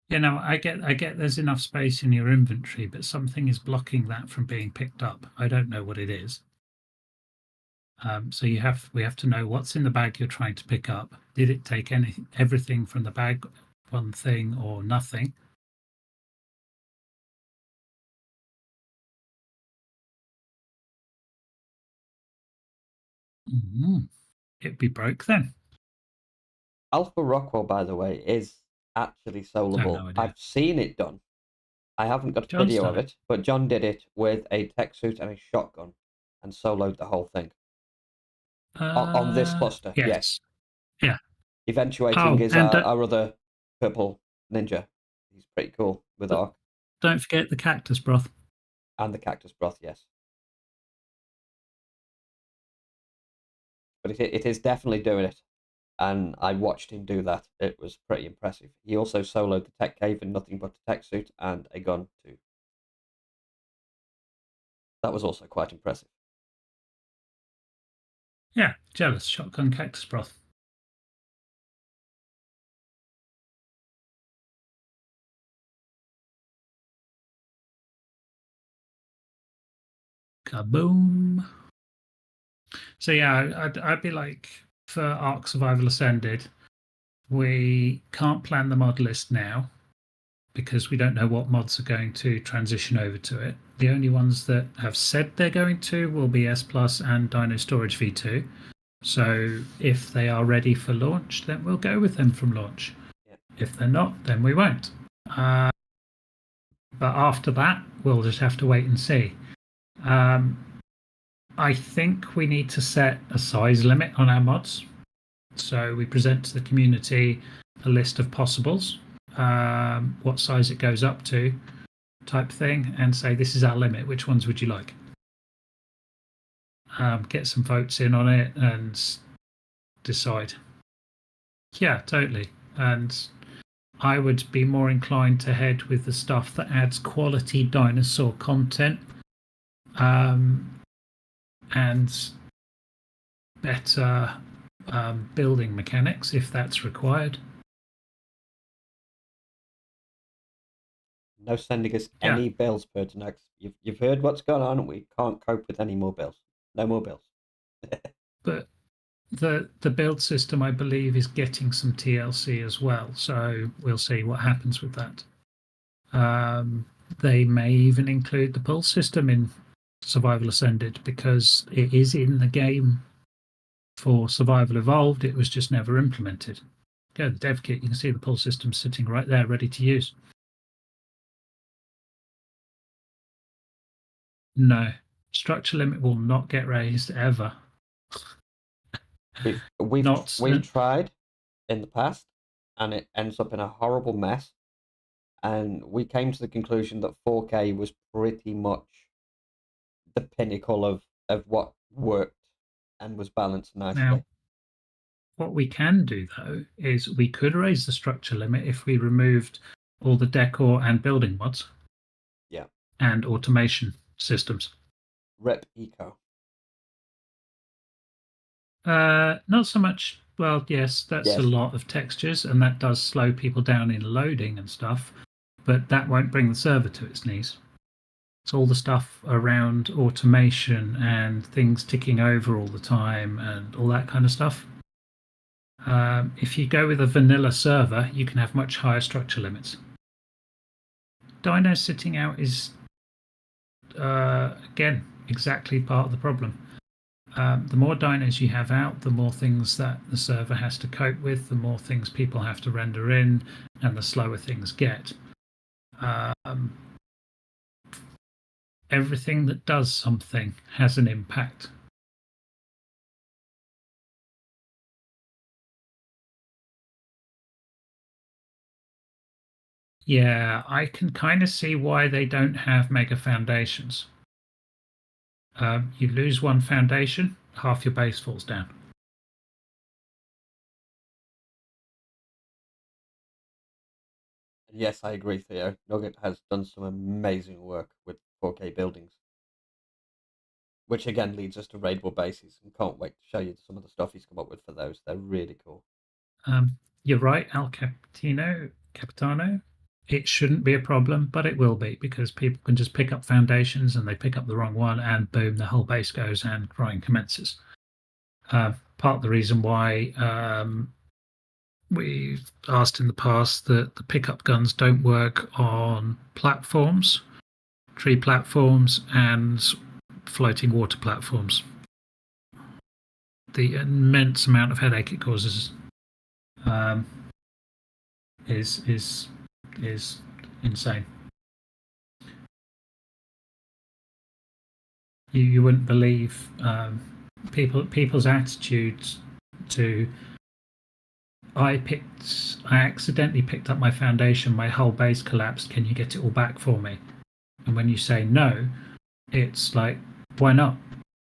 Speaker 1: You know, I get there's enough space in your inventory, but something is blocking that from being picked up. I don't know what it is. So we have to know what's in the bag you're trying to pick up. Did it take everything from the bag one thing or nothing. It'd be broke then.
Speaker 2: Alpha Rockwell, by the way, is actually
Speaker 1: I have
Speaker 2: soloable.
Speaker 1: no idea.
Speaker 2: I've seen it done. I haven't got a
Speaker 1: John's
Speaker 2: video
Speaker 1: done
Speaker 2: of
Speaker 1: it.
Speaker 2: it, but John did it with a tech suit and a shotgun and soloed the whole thing. On this cluster, yes.
Speaker 1: Yes. Yeah.
Speaker 2: Eventuating
Speaker 1: Oh,
Speaker 2: is
Speaker 1: and
Speaker 2: our other purple ninja. He's pretty cool with arc.
Speaker 1: don't forget the cactus broth.
Speaker 2: And the cactus broth, yes. But it is definitely doing it. And I watched him do that. It was pretty impressive. He also soloed the tech cave in nothing but a tech suit and a gun too. That was also quite impressive.
Speaker 1: Yeah, jealous. Shotgun cactus broth. Kaboom. So yeah, I'd be like, for Ark Survival Ascended, we can't plan the mod list now because we don't know what mods are going to transition over to it. The only ones that have said they're going to will be S Plus and Dino Storage V2. So if they are ready for launch, then we'll go with them from launch.
Speaker 2: Yeah.
Speaker 1: If they're not, then we won't. But after that, we'll just have to wait and see. I think we need to set a size limit on our mods. So we present to the community a list of possibles, what size it goes up to, type thing, and say this is our limit. Which ones would you like? Get some votes in on it and decide. Yeah, totally. And I would be more inclined to head with the stuff that adds quality dinosaur content, and better building mechanics if that's required.
Speaker 2: No sending us any bills, Pertinax. You've heard what's going on, and we can't cope with any more bills. No more bills.
Speaker 1: But the build system, I believe, is getting some TLC as well, so we'll see what happens with that. They may even include the pulse system in Survival Ascended because it is in the game for Survival Evolved. It was just never implemented. Go to the dev kit, you can see the pulse system sitting right there, ready to use. No, structure limit will not get raised ever.
Speaker 2: We've tried in the past, and it ends up in a horrible mess. And we came to the conclusion that 4K was pretty much the pinnacle of what worked and was balanced nicely.
Speaker 1: Now, what we can do though is we could raise the structure limit if we removed all the decor and building mods.
Speaker 2: Yeah.
Speaker 1: And automation systems.
Speaker 2: Rep Eco.
Speaker 1: Not so much. Well, yes, that's
Speaker 2: Yes.
Speaker 1: a lot of textures, and that does slow people down in loading and stuff, but that won't bring the server to its knees. It's all the stuff around automation and things ticking over all the time and all that kind of stuff. If you go with a vanilla server, you can have much higher structure limits. Dino sitting out is, again, exactly part of the problem. The more dinos you have out, the more things that the server has to cope with, the more things people have to render in, and the slower things get. Everything that does something has an impact. Yeah, I can kind of see why they don't have mega foundations. You lose one foundation, half your base falls down.
Speaker 2: Yes, I agree, Theo. Nugget has done some amazing work with 4K buildings. Which again leads us to raidable bases, and can't wait to show you some of the stuff he's come up with for those. They're really cool.
Speaker 1: You're right, Capitano. It shouldn't be a problem, but it will be because people can just pick up foundations and they pick up the wrong one, and boom, the whole base goes and crying commences. Part of the reason why we've asked in the past that the pickup guns don't work on platforms, tree platforms, and floating water platforms. The immense amount of headache it causes is insane. You wouldn't believe people's attitudes to. I accidentally picked up my foundation. My whole base collapsed. Can you get it all back for me? And when you say no, it's like, why not?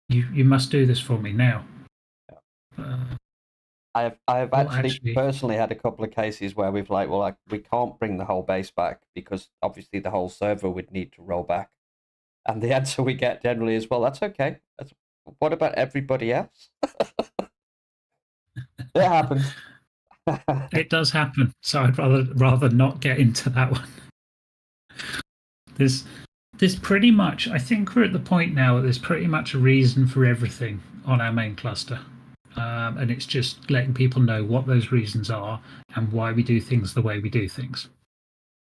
Speaker 1: You must do this for me now.
Speaker 2: I have actually personally had a couple of cases where we've we can't bring the whole base back because obviously the whole server would need to roll back. And the answer we get generally is, well, that's okay. What about everybody else? It happens.
Speaker 1: It does happen. So I'd rather not get into that one. There's pretty much, I think we're at the point now where there's pretty much a reason for everything on our main cluster. And it's just letting people know what those reasons are and why we do things the way we do things.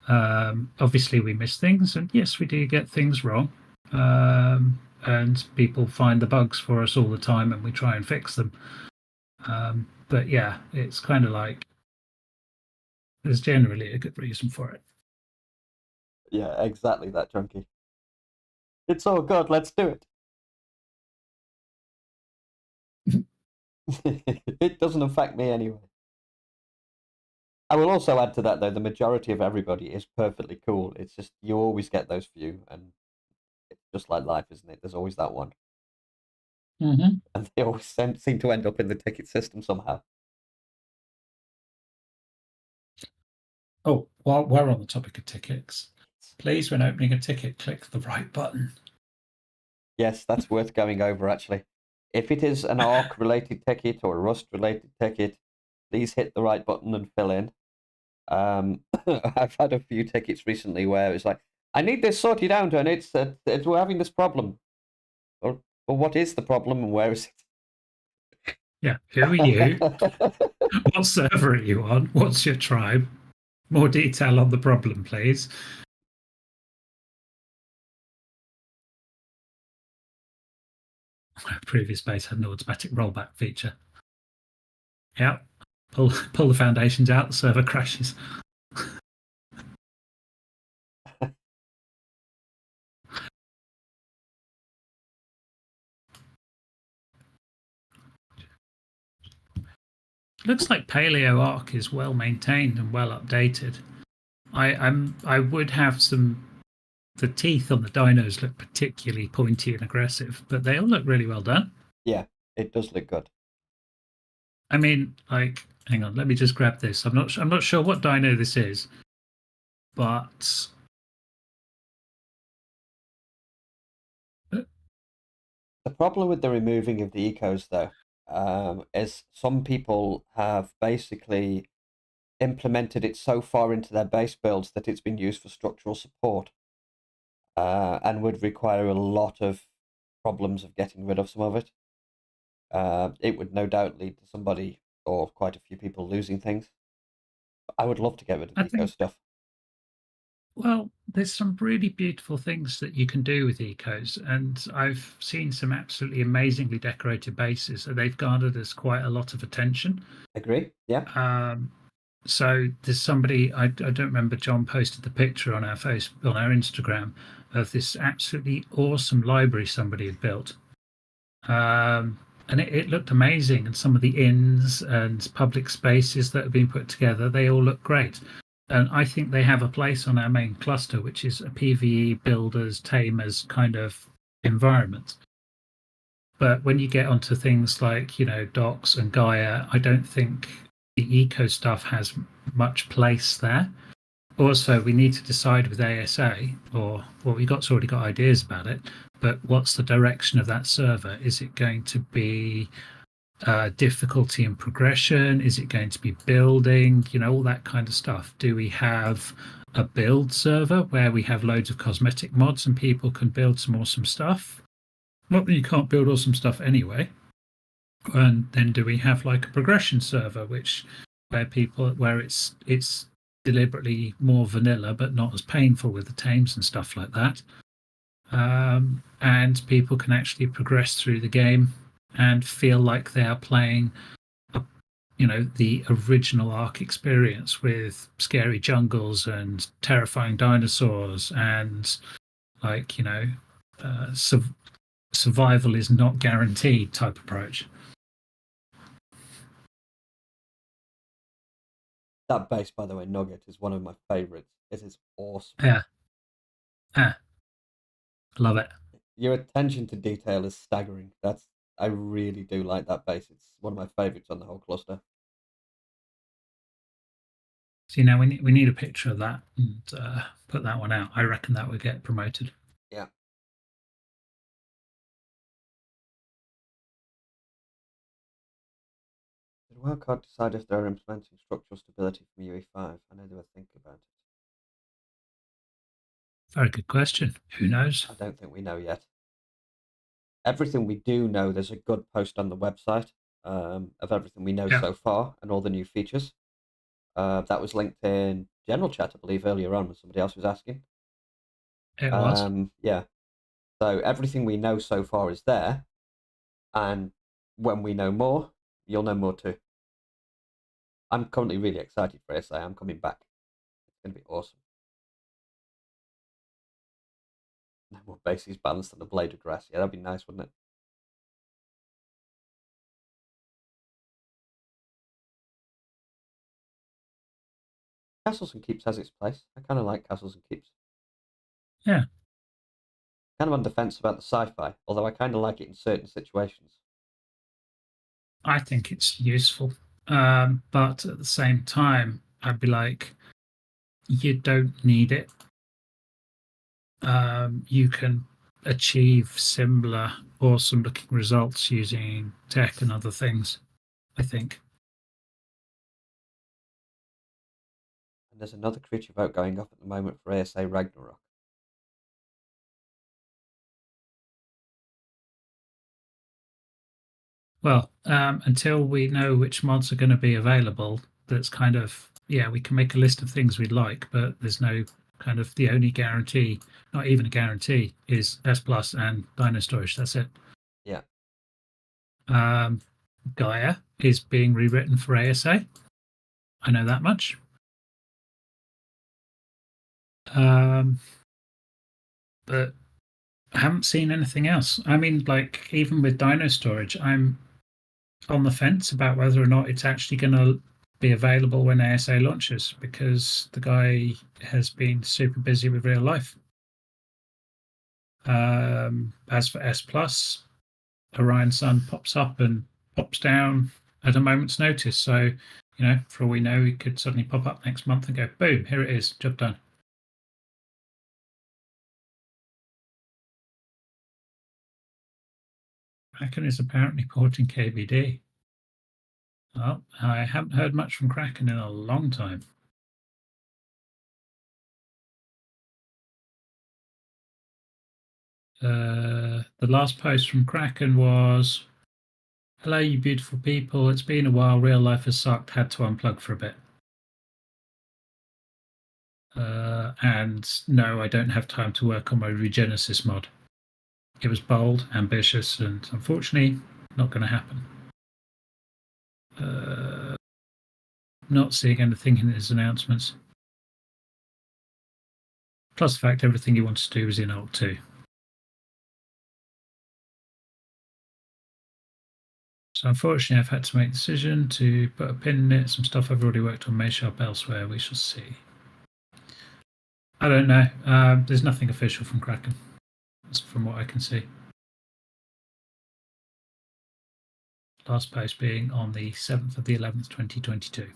Speaker 1: Obviously, we miss things, and yes, we do get things wrong. And people find the bugs for us all the time, and we try and fix them. But yeah, it's kind of like there's generally a good reason for it.
Speaker 2: Yeah, exactly that, Chunky. It's all good, let's do it. It doesn't affect me anyway. I will also add to that, though, the majority of everybody is perfectly cool. It's just you always get those few, and it's just like life, isn't it? There's always that one.
Speaker 1: Mm-hmm.
Speaker 2: And they always seem to end up in the ticket system somehow.
Speaker 1: Oh, while we're on the topic of tickets, please, when opening a ticket, click the right button.
Speaker 2: Yes, that's worth going over, actually. If it is an ARC-related ticket or a Rust-related ticket, please hit the right button and fill in. I've had a few tickets recently where it's like, I need this sorted out, and we're having this problem. Well, what is the problem, and where is it?
Speaker 1: Yeah, who are you? What server are you on? What's your tribe? More detail on the problem, please. My previous base had an automatic rollback feature. Yeah, pull the foundations out, the server crashes. Looks like Paleo Arc is well maintained and well updated. I would have some. The teeth on the dinos look particularly pointy and aggressive, but they all look really well done.
Speaker 2: Yeah, it does look good.
Speaker 1: I mean, like, hang on, let me just grab this. I'm not sure what dino this is, but
Speaker 2: the problem with the removing of the ecos, though, is some people have basically implemented it so far into their base builds that it's been used for structural support, and would require a lot of problems of getting rid of some of it. It would no doubt lead to somebody or quite a few people losing things. I would love to get rid of the eco stuff.
Speaker 1: Well, there's some really beautiful things that you can do with ecos, and I've seen some absolutely amazingly decorated bases, and they've garnered us quite a lot of attention.
Speaker 2: Agree? Yeah.
Speaker 1: So there's somebody I don't remember. John posted the picture on our Instagram of this absolutely awesome library somebody had built, and it looked amazing. And some of the inns and public spaces that have been put together, they all look great. And I think they have a place on our main cluster, which is a PvE builders, tamers kind of environment. But when you get onto things like, Docs and Gaia, I don't think the eco stuff has much place there. Also, we need to decide with ASA, or we've already got ideas about it, but what's the direction of that server? Is it going to be difficulty and progression? Is it going to be building? All that kind of stuff. Do we have a build server where we have loads of cosmetic mods and people can build some awesome stuff? Not that you can't build awesome stuff anyway. And then do we have like a progression server, which where it's deliberately more vanilla but not as painful with the tames and stuff like that. And people can actually progress through the game and feel like they are playing the original Ark experience with scary jungles and terrifying dinosaurs and uh, survival is not guaranteed type approach.
Speaker 2: That base, by the way, Nugget, is one of my favorites. It is awesome.
Speaker 1: Yeah. Love it.
Speaker 2: Your attention to detail is staggering. I really do like that base. It's one of my favorites on the whole cluster.
Speaker 1: See, now we need a picture of that and put that one out. I reckon that would get promoted.
Speaker 2: Yeah. Did Wildcard decide if they're implementing structural stability from UE5? I know they were thinking about it.
Speaker 1: Very good question. Who knows?
Speaker 2: I don't think we know yet. Everything we do know, there's a good post on the website of everything we know so far and all the new features. That was linked in general chat, I believe, earlier on when somebody else was asking.
Speaker 1: It was.
Speaker 2: Yeah. So everything we know so far is there, and when we know more, you'll know more too. I'm currently really excited for ASA. I'm coming back. It's going to be awesome. No more bases balanced on a blade of grass. Yeah, that'd be nice, wouldn't it? Castles and Keeps has its place. I kind of like Castles and Keeps.
Speaker 1: Yeah.
Speaker 2: Kind of on defense about the sci-fi, although I kind of like it in certain situations.
Speaker 1: I think it's useful. But at the same time, I'd be like, you don't need it. You can achieve similar awesome looking results using tech and other things, I think.
Speaker 2: And there's another creature vote going up at the moment for ASA Ragnarok.
Speaker 1: Well, until we know which mods are going to be available, that's kind of, yeah, we can make a list of things we'd like, but there's no kind of, the only guarantee, not even a guarantee, is S Plus and Dino Storage. That's it.
Speaker 2: Yeah.
Speaker 1: Gaia is being rewritten for ASA. I know that much. But I haven't seen anything else. I mean, like, even with Dino Storage, I'm on the fence about whether or not it's actually going to be available when ASA launches, because the guy has been super busy with real life. As for S Plus, Orion Sun pops up and pops down at a moment's notice. So, for all we know, it could suddenly pop up next month and go, boom, here it is, job done. Kraken is apparently porting KBD. Well, I haven't heard much from Kraken in a long time. The last post from Kraken was, "Hello, you beautiful people. It's been a while. Real life has sucked. Had to unplug for a bit. And no, I don't have time to work on my Regenesis mod. It was bold, ambitious, and unfortunately not going to happen." Not seeing anything in his announcements. Plus the fact everything he wants to do is in Alt 2. So unfortunately, I've had to make a decision to put a pin in it. Some stuff I've already worked on may show up elsewhere. We shall see. I don't know. There's nothing official from Kraken, from what I can see. Last post being on the 7th of the 11th, 2022.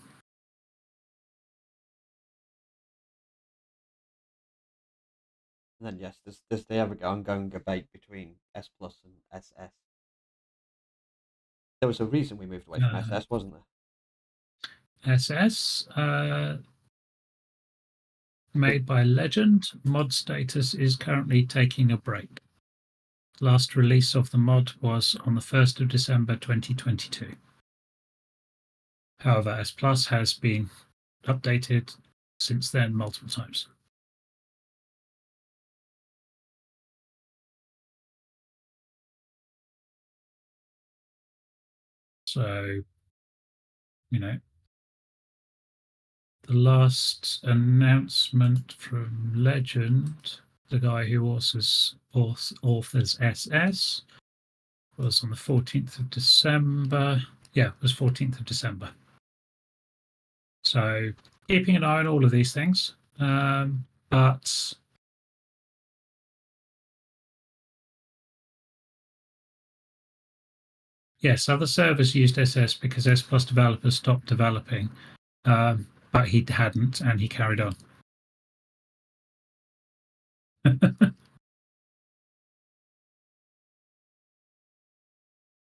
Speaker 2: And then yes, there's the ever ongoing debate between S Plus and SS. There was a reason we moved away from SS, wasn't there?
Speaker 1: SS, made by Legend. Mod status is currently taking a break. Last release of the mod was on the 1st of December 2022. However, S Plus has been updated since then multiple times. So, the last announcement from Legend, the guy who authors SS, was on the 14th of December. Yeah, it was 14th of December. So keeping an eye on all of these things. But yes, other servers used SS because S Plus developers stopped developing. But he hadn't, and he carried on.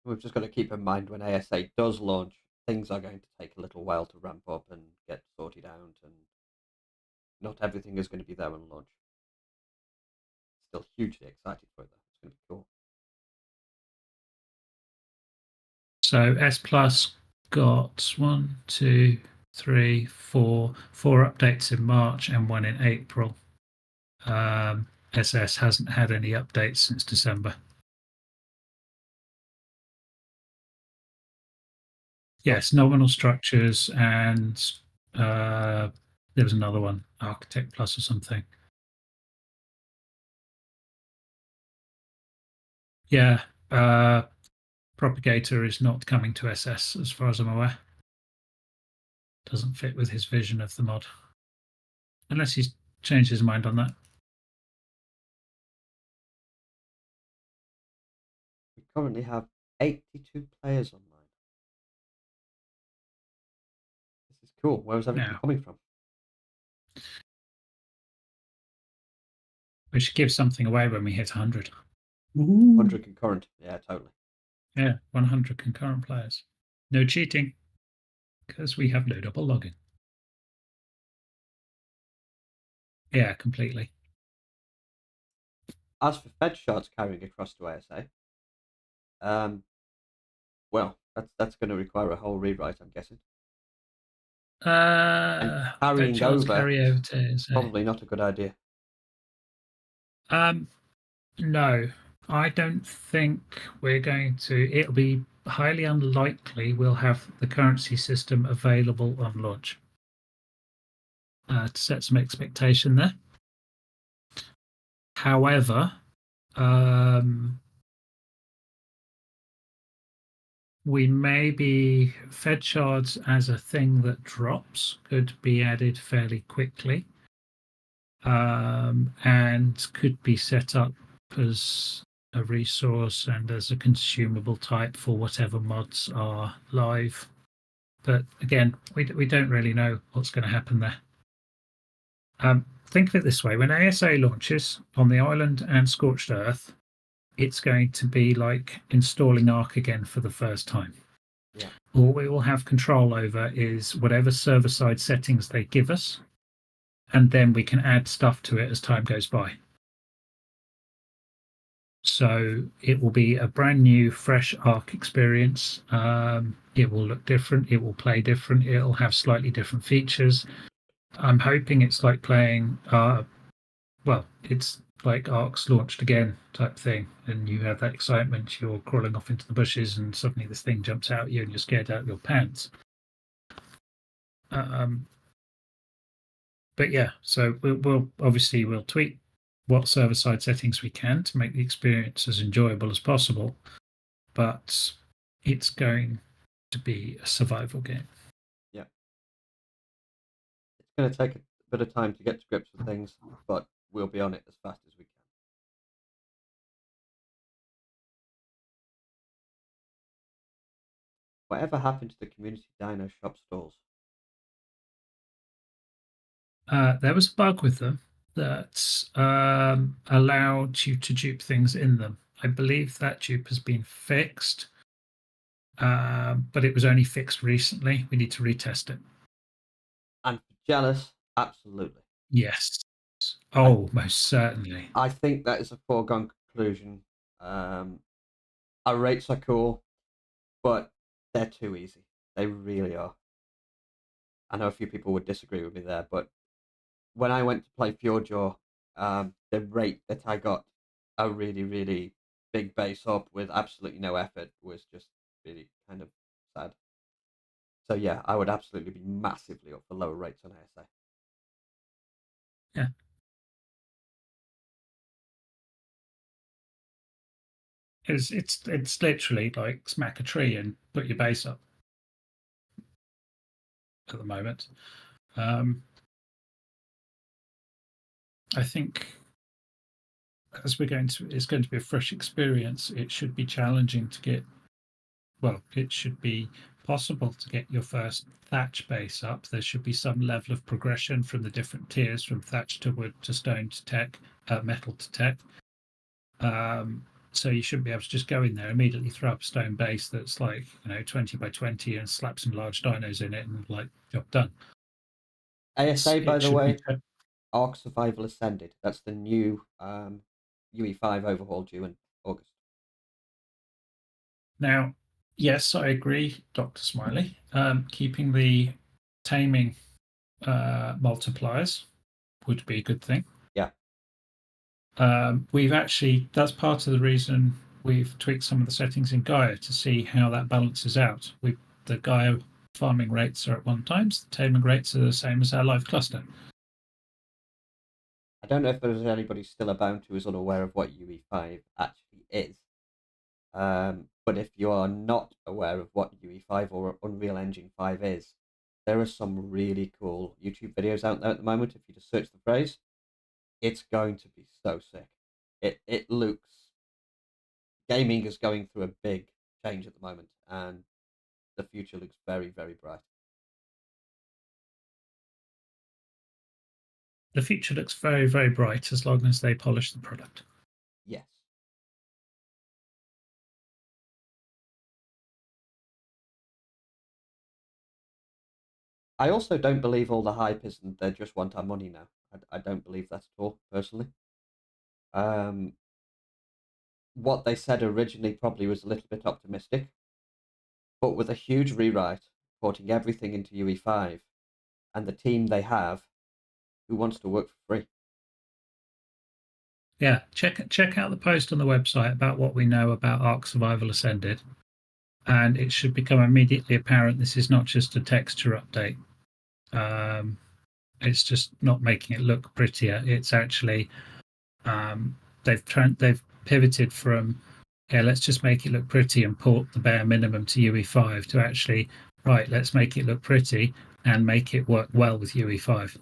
Speaker 2: We've just got to keep in mind when ASA does launch, things are going to take a little while to ramp up and get sorted out, and not everything is going to be there on launch. Still hugely excited for it, though. It's going to be cool.
Speaker 1: So S Plus got 1, 2, 3, 4 updates in March and one in April. SS hasn't had any updates since December. Yes, nominal structures, and there was another one, Architect Plus or something. Yeah, Propagator is not coming to SS as far as I'm aware. Doesn't fit with his vision of the mod. Unless he's changed his mind on that.
Speaker 2: We currently have 82 players online. This is cool. Where is everything coming from?
Speaker 1: We should give something away when we hit 100.
Speaker 2: 100 concurrent. Yeah, totally.
Speaker 1: Yeah, 100 concurrent players. No cheating, because we have no double logging. Yeah, completely.
Speaker 2: As for Fed shards carrying across to ASA, well, that's going to require a whole rewrite, I'm guessing. And carrying over is probably not a good idea.
Speaker 1: No, I don't think we're going to. It'll be highly unlikely we'll have the currency system available on launch. To set some expectation there. However, we may be Fed shards as a thing that drops could be added fairly quickly, and could be set up as a resource and as a consumable type for whatever mods are live. But again, we don't really know what's going to happen there. Think of it this way: when ASA launches on the island and Scorched Earth, it's going to be like installing Arc again for the first time.
Speaker 2: Yeah.
Speaker 1: All we will have control over is whatever server-side settings they give us, and then we can add stuff to it as time goes by. So it will be a brand new, fresh Arc experience. It will look different. It will play different. It'll have slightly different features. I'm hoping it's like playing, it's like Arc's launched again type thing, and you have that excitement. You're crawling off into the bushes, and suddenly this thing jumps out at you, and you're scared out of your pants. But yeah, so we'll obviously tweak what server-side settings we can to make the experience as enjoyable as possible, but it's going to be a survival game.
Speaker 2: Yeah. It's going to take a bit of time to get to grips with things, but we'll be on it as fast as we can. Whatever happened to the community dino shop stalls?
Speaker 1: There was a bug with them that allowed you to dupe things in them. I believe that dupe has been fixed, but it was only fixed recently. We need to retest it.
Speaker 2: And jealous, absolutely.
Speaker 1: Yes. Oh, most certainly.
Speaker 2: I think that is a foregone conclusion. Our rates are cool, but they're too easy. They really are. I know a few people would disagree with me there, but when I went to play Fjordjaw, the rate that I got a really, really big base up with absolutely no effort was just really kind of sad. So yeah, I would absolutely be massively up for lower rates on ASA.
Speaker 1: Yeah. It's literally like smack a tree and put your base up at the moment. Um, I think as it's going to be a fresh experience. It should be challenging to get. Well, it should be possible to get your first thatch base up. There should be some level of progression from the different tiers, from thatch to wood to stone to tech, metal to tech. So you shouldn't be able to just go in there immediately throw up a stone base that's like 20 by 20 and slap some large dinos in it and like job done.
Speaker 2: ASA, by
Speaker 1: It
Speaker 2: the
Speaker 1: should be.
Speaker 2: way, Ark Survival Ascended. That's the new UE5 overhaul due in August.
Speaker 1: Now, yes, I agree, Dr. Smiley. Keeping the taming multipliers would be a good thing.
Speaker 2: Yeah.
Speaker 1: That's part of the reason we've tweaked some of the settings in Gaia to see how that balances out. The Gaia farming rates are at 1 times, the taming rates are the same as our live cluster.
Speaker 2: I don't know if there's anybody still about who is unaware of what UE5 actually is. But if you are not aware of what UE5 or Unreal Engine 5 is, there are some really cool YouTube videos out there at the moment. If you just search the phrase, it's going to be so sick. It looks gaming is going through a big change at the moment, and the future looks very, very bright.
Speaker 1: The future looks very, very bright as long as they polish the product.
Speaker 2: Yes. I also don't believe all the hype is and they just want our money now. I don't believe that at all, personally. Um, what they said originally probably was a little bit optimistic, but with a huge rewrite, porting everything into UE5, and the team they have, who wants to work for free?
Speaker 1: Yeah, check out the post on the website about what we know about Ark Survival Ascended, and it should become immediately apparent this is not just a texture update. It's just not making it look prettier. It's actually they've pivoted from let's just make it look pretty and port the bare minimum to UE5 to actually right, let's make it look pretty and make it work well with UE5.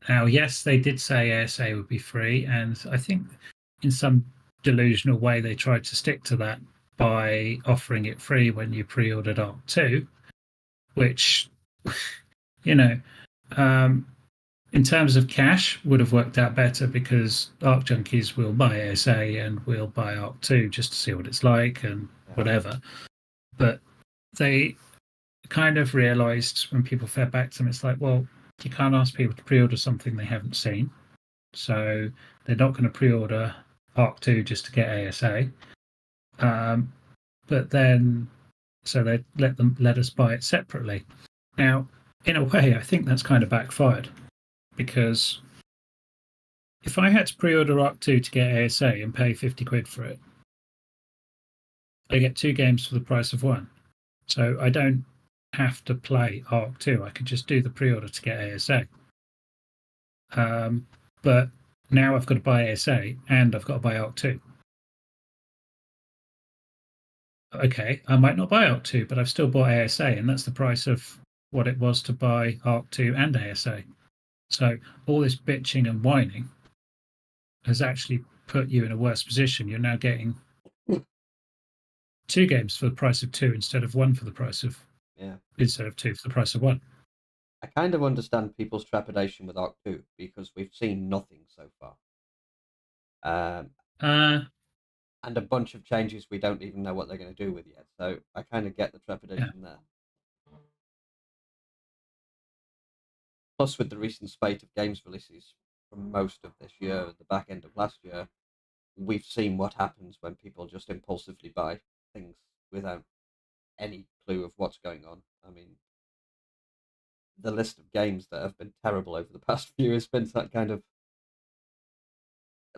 Speaker 1: Now, yes, they did say ASA would be free, and I think in some delusional way they tried to stick to that by offering it free when you pre-ordered Arc 2, which, you know, um, in terms of cash, would have worked out better because Arc junkies will buy ASA and will buy Arc 2 just to see what it's like and whatever. But they kind of realized when people fed back to them, it's like, well, you can't ask people to pre-order something they haven't seen. So they're not going to pre-order Arc 2 just to get ASA. But then, so they let us buy it separately. Now, in a way, I think that's kind of backfired because if I had to pre-order Arc 2 to get ASA and pay 50 quid for it, I get 2 games for the price of 1. So I don't have to play Arc 2. I could just do the pre-order to get ASA. But now I've got to buy ASA and I've got to buy Arc 2. Okay, I might not buy Arc 2, but I've still bought ASA, and that's the price of what it was to buy Arc 2 and ASA. So all this bitching and whining has actually put you in a worse position. You're now getting 2 games for the price of 2 instead of 1 for the price of instead of 2 for the price of 1.
Speaker 2: I kind of understand people's trepidation with Arc 2 because we've seen nothing so far. And a bunch of changes we don't even know what they're going to do with yet. So I kind of get the trepidation there. Plus, with the recent spate of games releases from most of this year and the back end of last year, we've seen what happens when people just impulsively buy things without any clue of what's going on. I mean, the list of games that have been terrible over the past few has been that kind of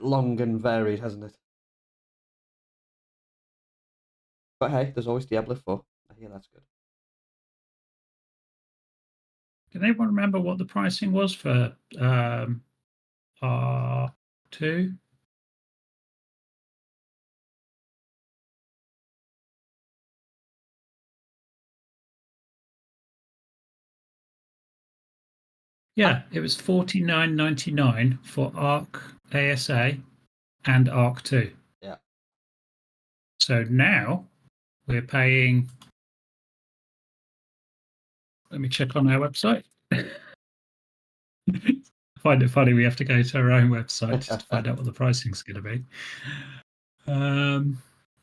Speaker 2: long and varied, hasn't it? But hey, there's always Diablo 4. I hear that's good.
Speaker 1: Can anyone remember what the pricing was for R2? Yeah, it was $49.99 for Arc ASA and Arc 2.
Speaker 2: Yeah.
Speaker 1: So now we're paying. Let me check on our website. I find it funny we have to go to our own website just to find out what the pricing's going to be.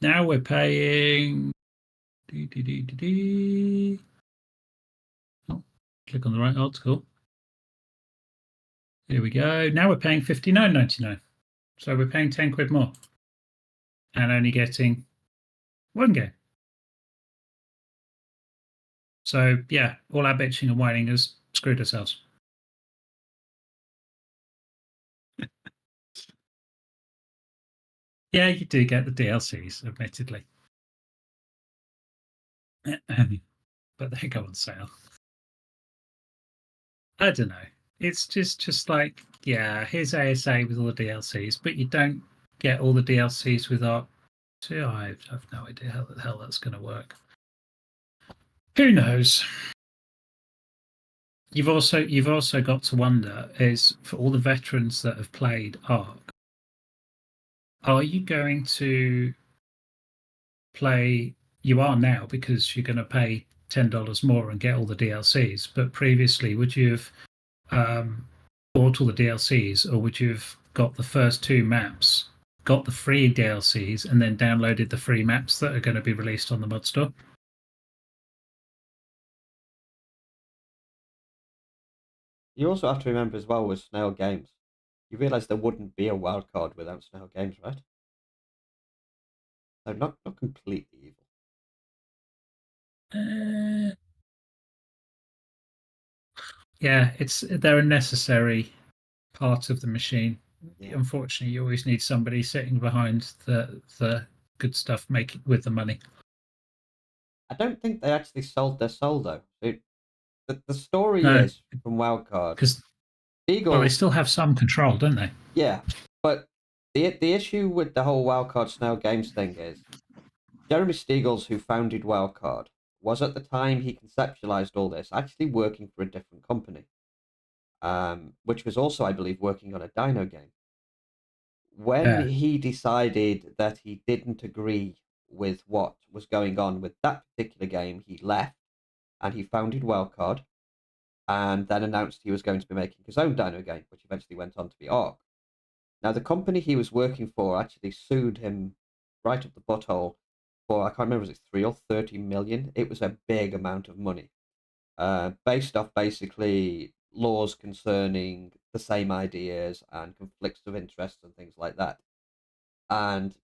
Speaker 1: Now we're paying. Oh, click on the right article. Here we go. Now we're paying $59.99. So we're paying 10 quid more and only getting one game. So yeah, all our bitching and whining has screwed ourselves. Yeah, you do get the DLCs, admittedly. But they go on sale. I don't know. It's just like, yeah, here's ASA with all the DLCs, but you don't get all the DLCs with Arc 2. I have no idea how the hell that's going to work. Who knows? You've also got to wonder, is for all the veterans that have played Arc, are you going to play? You are now, because you're going to pay $10 more and get all the DLCs. But previously, would you have bought all the DLCs, or would you have got the first two maps, got the free DLCs, and then downloaded the free maps that are going to be released on the mod store?
Speaker 2: You also have to remember as well with Snail Games, you realise there wouldn't be a wildcard without Snail Games, right? So not completely evil.
Speaker 1: Yeah, they're a necessary part of the machine.
Speaker 2: Yeah.
Speaker 1: Unfortunately, you always need somebody sitting behind the good stuff, making with the money.
Speaker 2: I don't think they actually sold their soul though. The story
Speaker 1: No,
Speaker 2: is from Wildcard.
Speaker 1: because well, they
Speaker 2: Eagle,
Speaker 1: still have some control, don't they?
Speaker 2: yeah, but the issue with the whole Wildcard Snail Games thing is Jeremy Stiegels, who founded Wildcard, was at the time he conceptualized all this actually working for a different company, which was also, I believe, working on a Dino game. When
Speaker 1: Yeah,
Speaker 2: he decided that he didn't agree with what was going on with that particular game, he left and he founded Wildcard and then announced he was going to be making his own Dino game, which eventually went on to be Ark. Now, the company he was working for actually sued him right up the butthole for, I can't remember, was it 3 or 30 million? It was a big amount of money, based off basically laws concerning the same ideas and conflicts of interest and things like that. And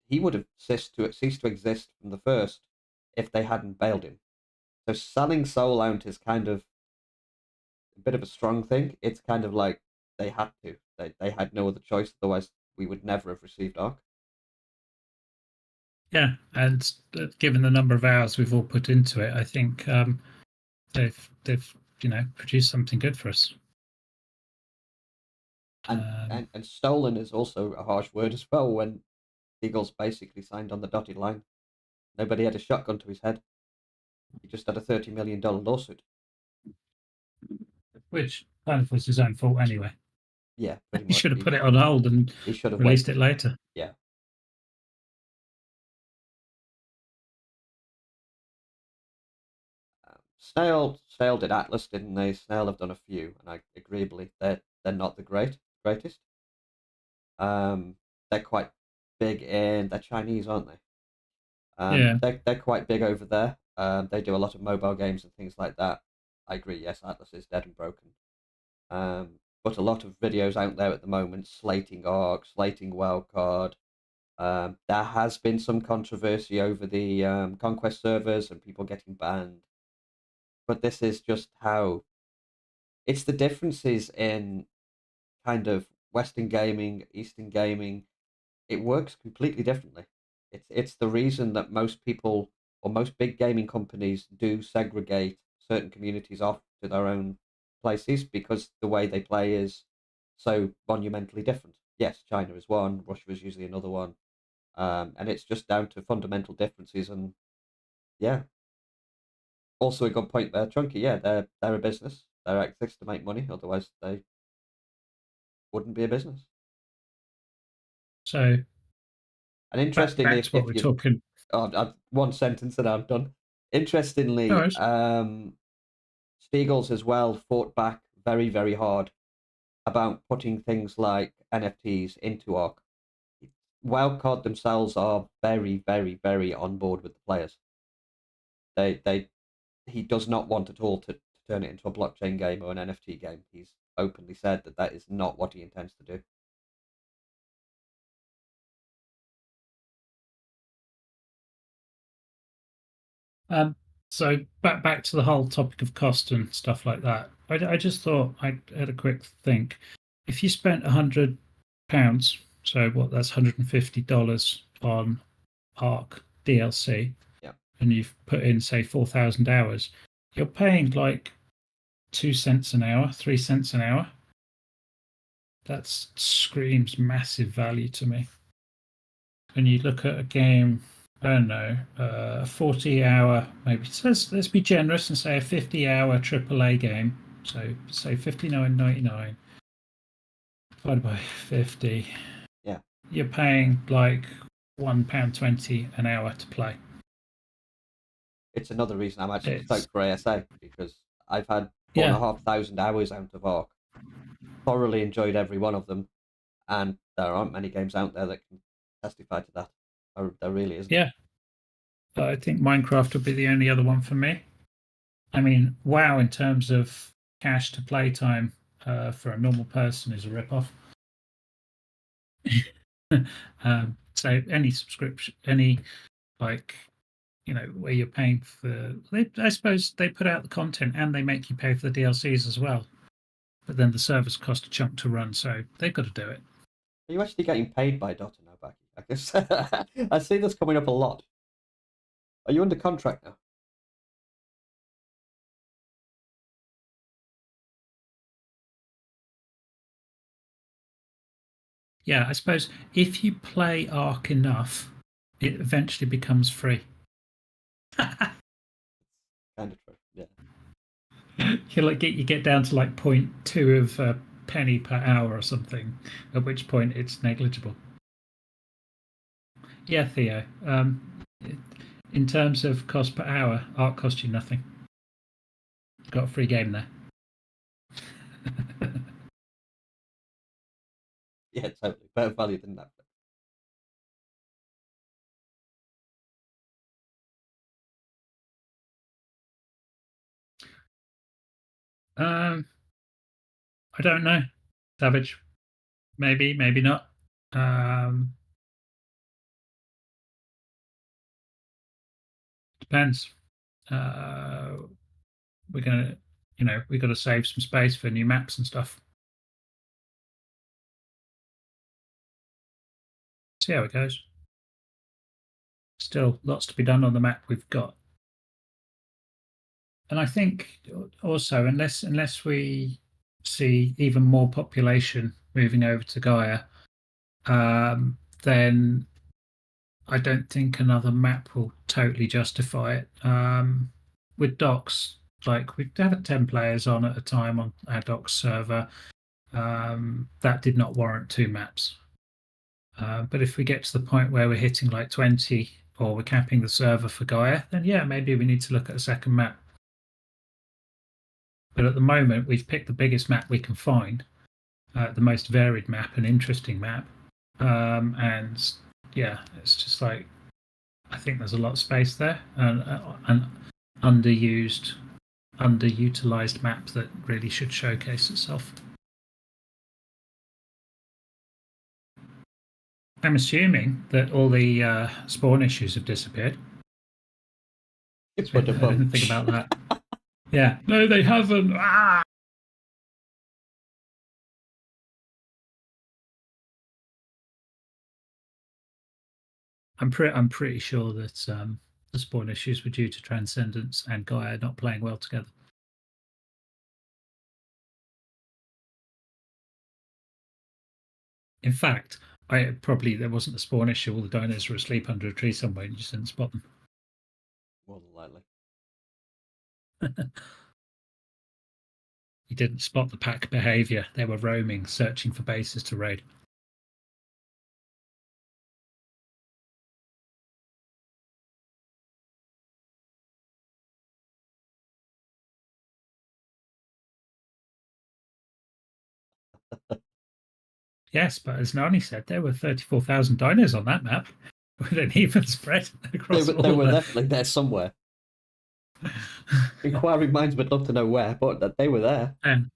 Speaker 2: he would have ceased to exist from the first if they hadn't bailed him. So selling Soul out is kind of a bit of a strong thing. It's kind of like they had to. They had no other choice. Otherwise, we would never have received Ark.
Speaker 1: yeah, and given the number of hours we've all put into it, I think they've produced something good for us.
Speaker 2: And, and stolen is also a harsh word as well. When Eagles basically signed on the dotted line, nobody had a shotgun to his head. He just had a $30 million lawsuit.
Speaker 1: Which kind of was his own fault anyway.
Speaker 2: Yeah, pretty
Speaker 1: He
Speaker 2: much.
Speaker 1: should have put it on hold and
Speaker 2: He should have
Speaker 1: released
Speaker 2: waited.
Speaker 1: it later.
Speaker 2: Yeah. Snail did Atlas, didn't they? Snail have done a few, and I agreeably they're not the greatest. They're quite big in they're Chinese, aren't they?
Speaker 1: Yeah,
Speaker 2: They're quite big over there. They do a lot of mobile games and things like that. I agree. Yes, Atlas is dead and broken. But a lot of videos out there at the moment slating Ark, slating Wildcard. There has been some controversy over the conquest servers and people getting banned, but this is just how it's the differences in kind of Western gaming, Eastern gaming. It works completely differently. It's the reason that most people or most big gaming companies do segregate certain communities off to their own places because the way they play is so monumentally different. Yes, China is one, Russia is usually another one, and it's just down to fundamental differences. And yeah, also a good point there, Chunky. Yeah, they're a business. They exist to make money, otherwise they wouldn't be a business.
Speaker 1: So
Speaker 2: And interestingly,
Speaker 1: back to what
Speaker 2: if
Speaker 1: we're
Speaker 2: you
Speaker 1: talking.
Speaker 2: one sentence and I'm done.
Speaker 1: No
Speaker 2: Interestingly,
Speaker 1: worries.
Speaker 2: Stiegels as well fought back very, very hard about putting things like NFTs into Arc. Wildcard themselves are very, very, very on board with the players. They he does not want at all to turn it into a blockchain game or an NFT game. He's openly said that that is not what he intends to do.
Speaker 1: Um, so back to the whole topic of cost and stuff like that. I just thought I had a quick think. If you spent £100, so what that's $150 on Arc DLC,
Speaker 2: Yeah,
Speaker 1: and you've put in say 4,000 hours, you're paying like 2 cents an hour, 3 cents an hour. That screams massive value to me. When you look at a game, I don't know, 40-hour, maybe let's be generous and say a 50-hour AAA game. So say 59.99 divided by 50.
Speaker 2: yeah.
Speaker 1: You're paying like £1.20 an hour to play.
Speaker 2: It's another reason I'm actually
Speaker 1: It's
Speaker 2: stoked for ASA because I've had four and
Speaker 1: yeah,
Speaker 2: a half thousand hours out of Arc. Thoroughly enjoyed every one of them, and there aren't many games out there that can testify to that. There really isn't.
Speaker 1: yeah. I think Minecraft would be the only other one for me. I mean, WoW in terms of cash to play time for a normal person is a rip-off. So any subscription, any like where you're paying for, I suppose they put out the content and they make you pay for the DLCs as well. But then the servers cost a chunk to run, so they've got to do it.
Speaker 2: Are you actually getting paid by Dota now, Becky? I guess I see this coming up a lot. Are you under contract now?
Speaker 1: Yeah, I suppose if you play Ark enough, it eventually becomes free.
Speaker 2: Kind of true. Yeah.
Speaker 1: You get down to like 0.2 of a penny per hour or something, at which point it's negligible. Yeah, Theo. In terms of cost per hour, Ark cost you nothing. Got a free game there.
Speaker 2: Yeah, totally. Better value than that.
Speaker 1: Um, I don't know. Savage. Maybe, maybe not. Depends. Uh, we're gonna, we got to save some space for new maps and stuff. See how it goes. Still lots to be done on the map we've got. And I think also, unless we see even more population moving over to Gaia, then I don't think another map will totally justify it. With docks, like we have 10 players on at a time on our docks server. That did not warrant two maps. But if we get to the point where we're hitting like 20 or we're capping the server for Gaia, then yeah, maybe we need to look at a second map. But at the moment, we've picked the biggest map we can find, the most varied map and interesting map. And yeah, it's just like, I think there's a lot of space there and an underutilized map that really should showcase itself. I'm assuming that all the spawn issues have disappeared. I didn't think about that. Yeah. No, they haven't. Ah! I'm pretty sure that the spawn issues were due to Transcendence and Gaia not playing well together. In fact, there wasn't a spawn issue. All the dinos were asleep under a tree somewhere and you just didn't spot them.
Speaker 2: More than likely.
Speaker 1: You didn't spot the pack behavior. They were roaming, searching for bases to raid. Yes, but as Nani said, there were 34,000 dinos on that map with an even spread across
Speaker 2: They were definitely there somewhere. Inquiring minds would love to know where, but they were there.
Speaker 1: And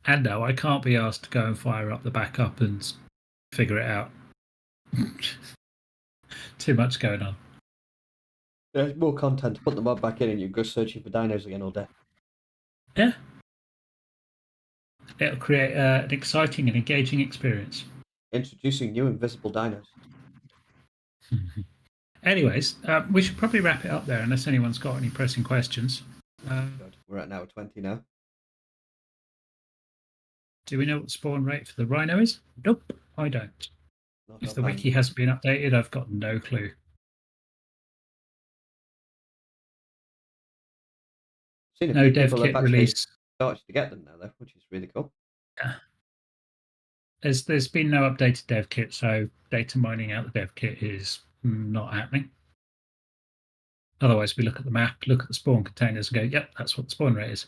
Speaker 1: no, I can't be asked to go and fire up the backup and figure it out. Too much going on.
Speaker 2: There's more content. Put the mod back in and you go searching for dinos again all day.
Speaker 1: Yeah. It'll create an exciting and engaging experience.
Speaker 2: Introducing new invisible dinos.
Speaker 1: Anyways, we should probably wrap it up there unless anyone's got any pressing questions.
Speaker 2: We're at now 20 now.
Speaker 1: Do we know what the spawn rate for the rhino is? Nope, I don't. If the wiki hasn't been updated, I've got no clue.
Speaker 2: Seen a
Speaker 1: No
Speaker 2: few
Speaker 1: dev
Speaker 2: people
Speaker 1: kit
Speaker 2: have actually
Speaker 1: release.
Speaker 2: started to get them now, though, which is really cool.
Speaker 1: Yeah. There's been no updated dev kit, so data mining out the dev kit is not happening. Otherwise, we look at the map, look at the spawn containers, and go, "Yep, that's what the spawn rate is."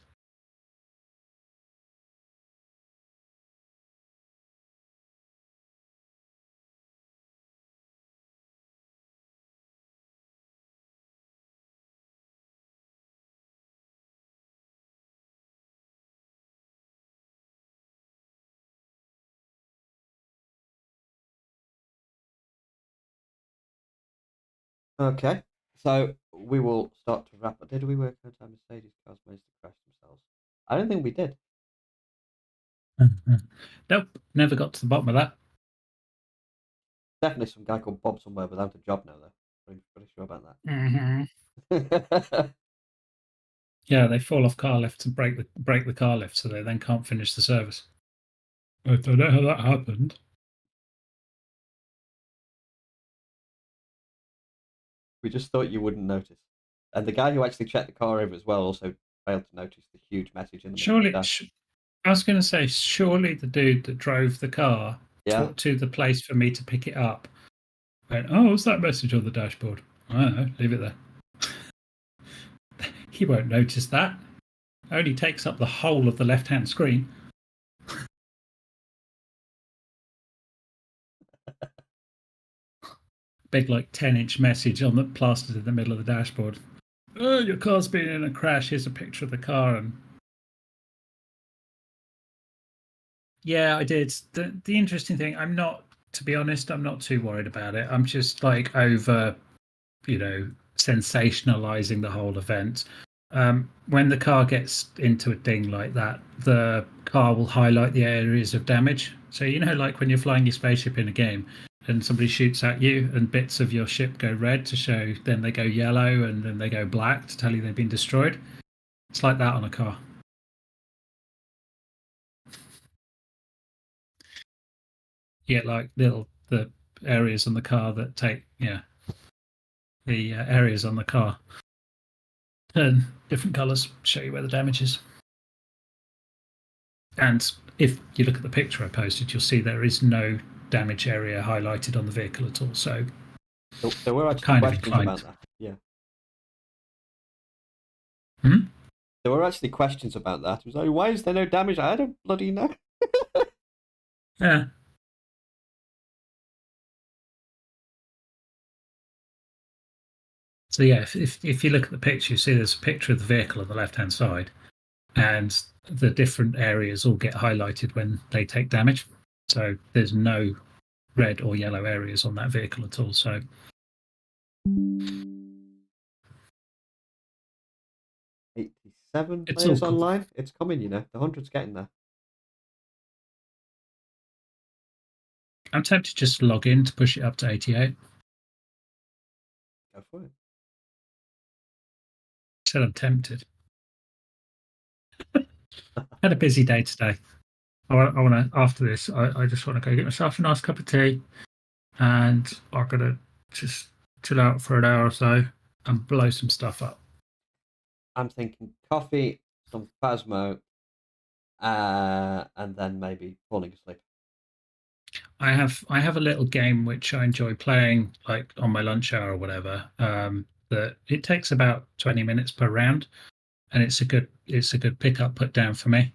Speaker 2: Okay, so we will start to wrap up. Did we work out how Mercedes cars managed to crash themselves? I don't think we did.
Speaker 1: Nope, never got to the bottom of that.
Speaker 2: Definitely some guy called Bob somewhere without a job now, though. Pretty sure about that.
Speaker 1: Mm-hmm. Yeah, they fall off car lifts and break the car lift, so they then can't finish the service. I don't know how that happened.
Speaker 2: We just thought you wouldn't notice. And the guy who actually checked the car over as well also failed to notice the huge message in the middle of the dash.
Speaker 1: I was going to say, surely the dude that drove the car to the place for me to pick it up went, "Oh, what's that message on the dashboard?" I don't know, leave it there. He won't notice that. It only takes up the whole of the left-hand screen. Big, like, 10-inch message on the plastered in the middle of the dashboard. "Oh, your car's been in a crash. Here's a picture of the car." And yeah, I did. The interesting thing, to be honest, I'm not too worried about it. I'm just like over, sensationalizing the whole event. When the car gets into a ding like that, the car will highlight the areas of damage. So, like when you're flying your spaceship in a game and somebody shoots at you and bits of your ship go red to show, then they go yellow and then they go black to tell you they've been destroyed. It's like that on a car. Yeah, like the areas on the car that take, the areas on the car turn different colors, show you where the damage is. And if you look at the picture I posted, you'll see there is no damage area highlighted on the vehicle at all. So
Speaker 2: there were actually questions about that. Yeah. There were actually questions about that. It was like, why is there no damage? I don't bloody know.
Speaker 1: Yeah. So yeah, if you look at the picture, you see there's a picture of the vehicle on the left-hand side, and the different areas all get highlighted when they take damage. So there's no red or yellow areas on that vehicle at all. So
Speaker 2: 87
Speaker 1: it's all
Speaker 2: players
Speaker 1: cool.
Speaker 2: online. It's coming, you know. The 100's getting there.
Speaker 1: I'm tempted just to log in to push it up to 88.
Speaker 2: Go for it.
Speaker 1: Said I'm tempted. Had a busy day today. I want to, after this, I just want to go get myself a nice cup of tea, and I'm going to just chill out for an hour or so and blow some stuff up.
Speaker 2: I'm thinking coffee, some Phasmo, and then maybe falling asleep.
Speaker 1: I have a little game which I enjoy playing, like on my lunch hour or whatever. That it takes about 20 minutes per round, and it's a good pick up put down for me.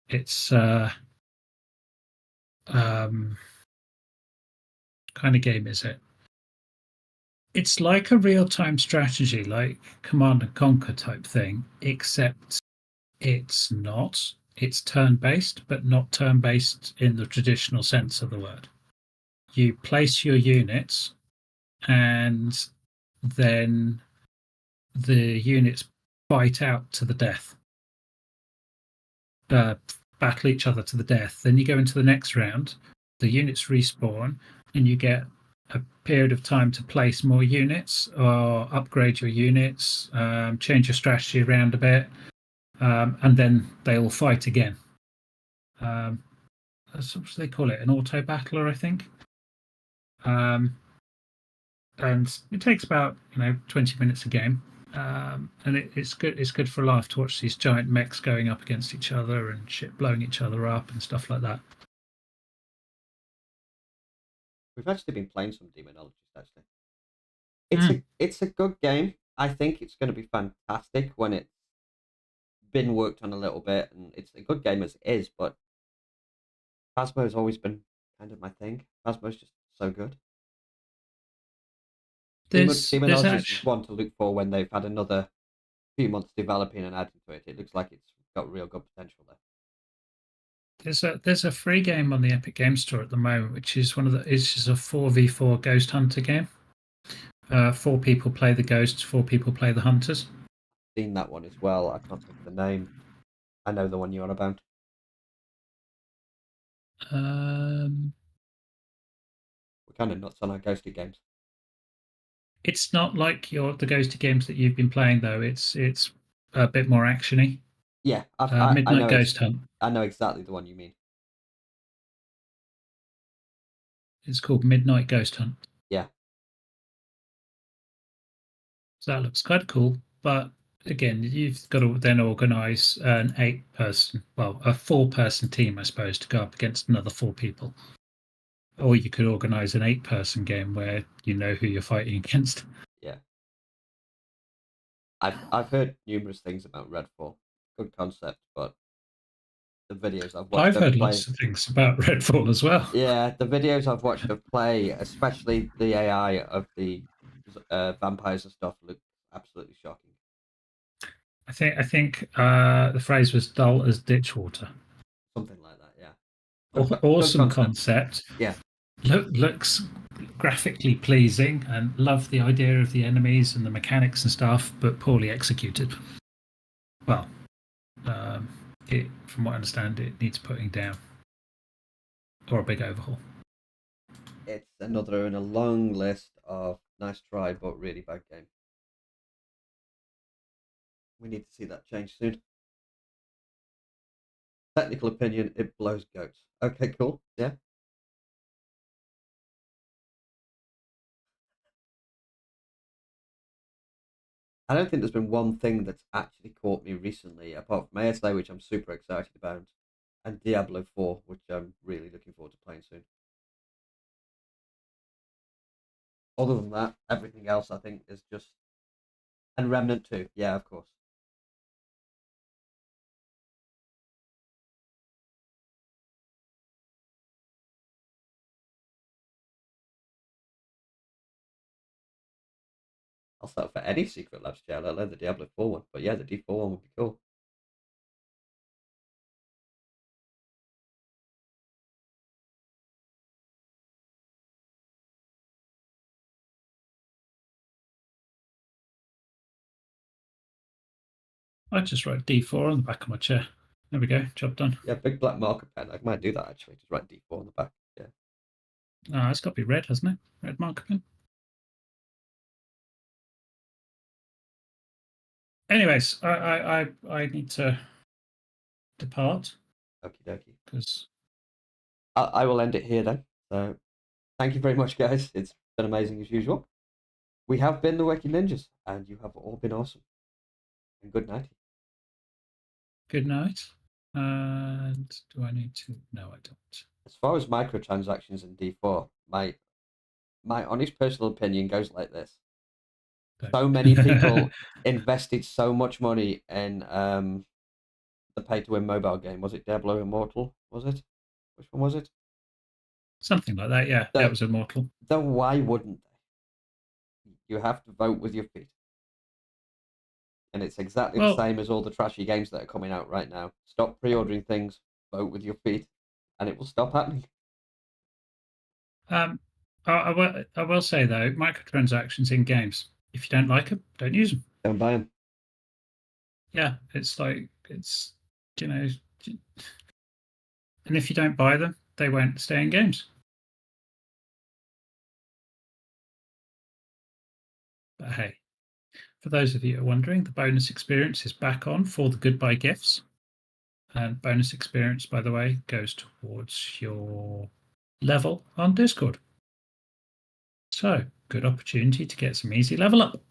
Speaker 1: It's kind of game is it? It's like a real time strategy, like Command and Conquer type thing, except it's not. It's turn based, but not turn based in the traditional sense of the word. You place your units, and then the units fight out to the death, uh, battle each other to the death. Then you go into the next round, the units respawn, and you get a period of time to place more units or upgrade your units, change your strategy around a bit, and then they all fight again. That's what they call it, an auto battler, I think. And it takes about 20 minutes a game, and it's good. It's good for a laugh to watch these giant mechs going up against each other and shit blowing each other up and stuff like that.
Speaker 2: We've actually been playing some Demonologies, actually.
Speaker 1: Mm.
Speaker 2: It's a good game. I think it's going to be fantastic when it's been worked on a little bit, and it's a good game as it is, but Phasmo has always been kind of my thing. Phasmo's just so good.
Speaker 1: There's
Speaker 2: Demonologies is
Speaker 1: actually
Speaker 2: one to look for when they've had another few months developing and adding to it. It looks like it's got real good potential there.
Speaker 1: there's a free game on the Epic Game Store at the moment, which is it's just a 4v4 Ghost Hunter game. 4 people play the ghosts, 4 people play the hunters.
Speaker 2: Seen that one as well. I can't think of the name. I know the one you're on about.
Speaker 1: Um,
Speaker 2: We're kind of nuts on our ghosty games.
Speaker 1: it's not like the ghosty games that you've been playing though. It's a bit more actiony.
Speaker 2: Yeah, I
Speaker 1: Midnight
Speaker 2: know
Speaker 1: Ghost Hunt.
Speaker 2: I know exactly the one you mean.
Speaker 1: It's called Midnight Ghost Hunt.
Speaker 2: Yeah,
Speaker 1: So that looks kind of cool. But again, you've got to then organise an 8-person, well, a 4-person team, I suppose, to go up against another 4 people. Or you could organise an 8-person game where you know who you're fighting against.
Speaker 2: yeah. I've heard numerous things about Redfall. Good concept, but the videos I've watched
Speaker 1: I've
Speaker 2: of
Speaker 1: heard
Speaker 2: play.
Speaker 1: lots of things about Redfall as well.
Speaker 2: Yeah, the videos I've watched of play, especially the AI of the vampires and stuff, look absolutely shocking.
Speaker 1: I think the phrase was dull as ditch water.
Speaker 2: Something like that. Yeah. Good
Speaker 1: Awesome
Speaker 2: concept.
Speaker 1: concept.
Speaker 2: Yeah.
Speaker 1: Looks graphically pleasing, and love the idea of the enemies and the mechanics and stuff, but poorly executed. Well, um, from what I understand, it needs putting down or a big overhaul.
Speaker 2: It's another in a long list of nice try but really bad game. We need to see that change soon. Technical opinion, it blows goats. Okay, cool. Yeah. I don't think there's been one thing that's actually caught me recently, apart from ASA, which I'm super excited about, and Diablo 4, which I'm really looking forward to playing soon. Other than that, everything else I think is just. And Remnant 2, yeah, of course. I'll start for any Secret Labs chair, let alone the Diablo 4 one. But yeah, the D4 one would be cool.
Speaker 1: I just wrote D4 on the back of my chair. There we go. Job done.
Speaker 2: Yeah, big black marker pen. I might do that actually. Just write D4 on the back. Yeah.
Speaker 1: It's got to be red, hasn't it? Red marker pen. Anyways, I need to depart
Speaker 2: Okie dokie.
Speaker 1: because
Speaker 2: I will end it here then. So thank you very much, guys. It's been amazing as usual. We have been the Wicked Ninjas, and you have all been awesome. And good night.
Speaker 1: good night. And do I need to? No, I don't.
Speaker 2: As far as microtransactions in D4, my honest personal opinion goes like this. So many people invested so much money in the pay-to-win mobile game. Was it Diablo Immortal? Was it? Which one was it?
Speaker 1: Something like that, yeah. That was Immortal.
Speaker 2: Then why wouldn't they? You have to vote with your feet. And it's exactly the same as all the trashy games that are coming out right now. Stop pre-ordering things, vote with your feet, and it will stop happening.
Speaker 1: I will say though, microtransactions in games, if you don't like them, don't use them.
Speaker 2: Don't buy them.
Speaker 1: Yeah, it's like it's and if you don't buy them, they won't stay in games. But hey, for those of you who are wondering, the bonus experience is back on for the goodbye gifts. And bonus experience, by the way, goes towards your level on Discord. So, good opportunity to get some easy level up.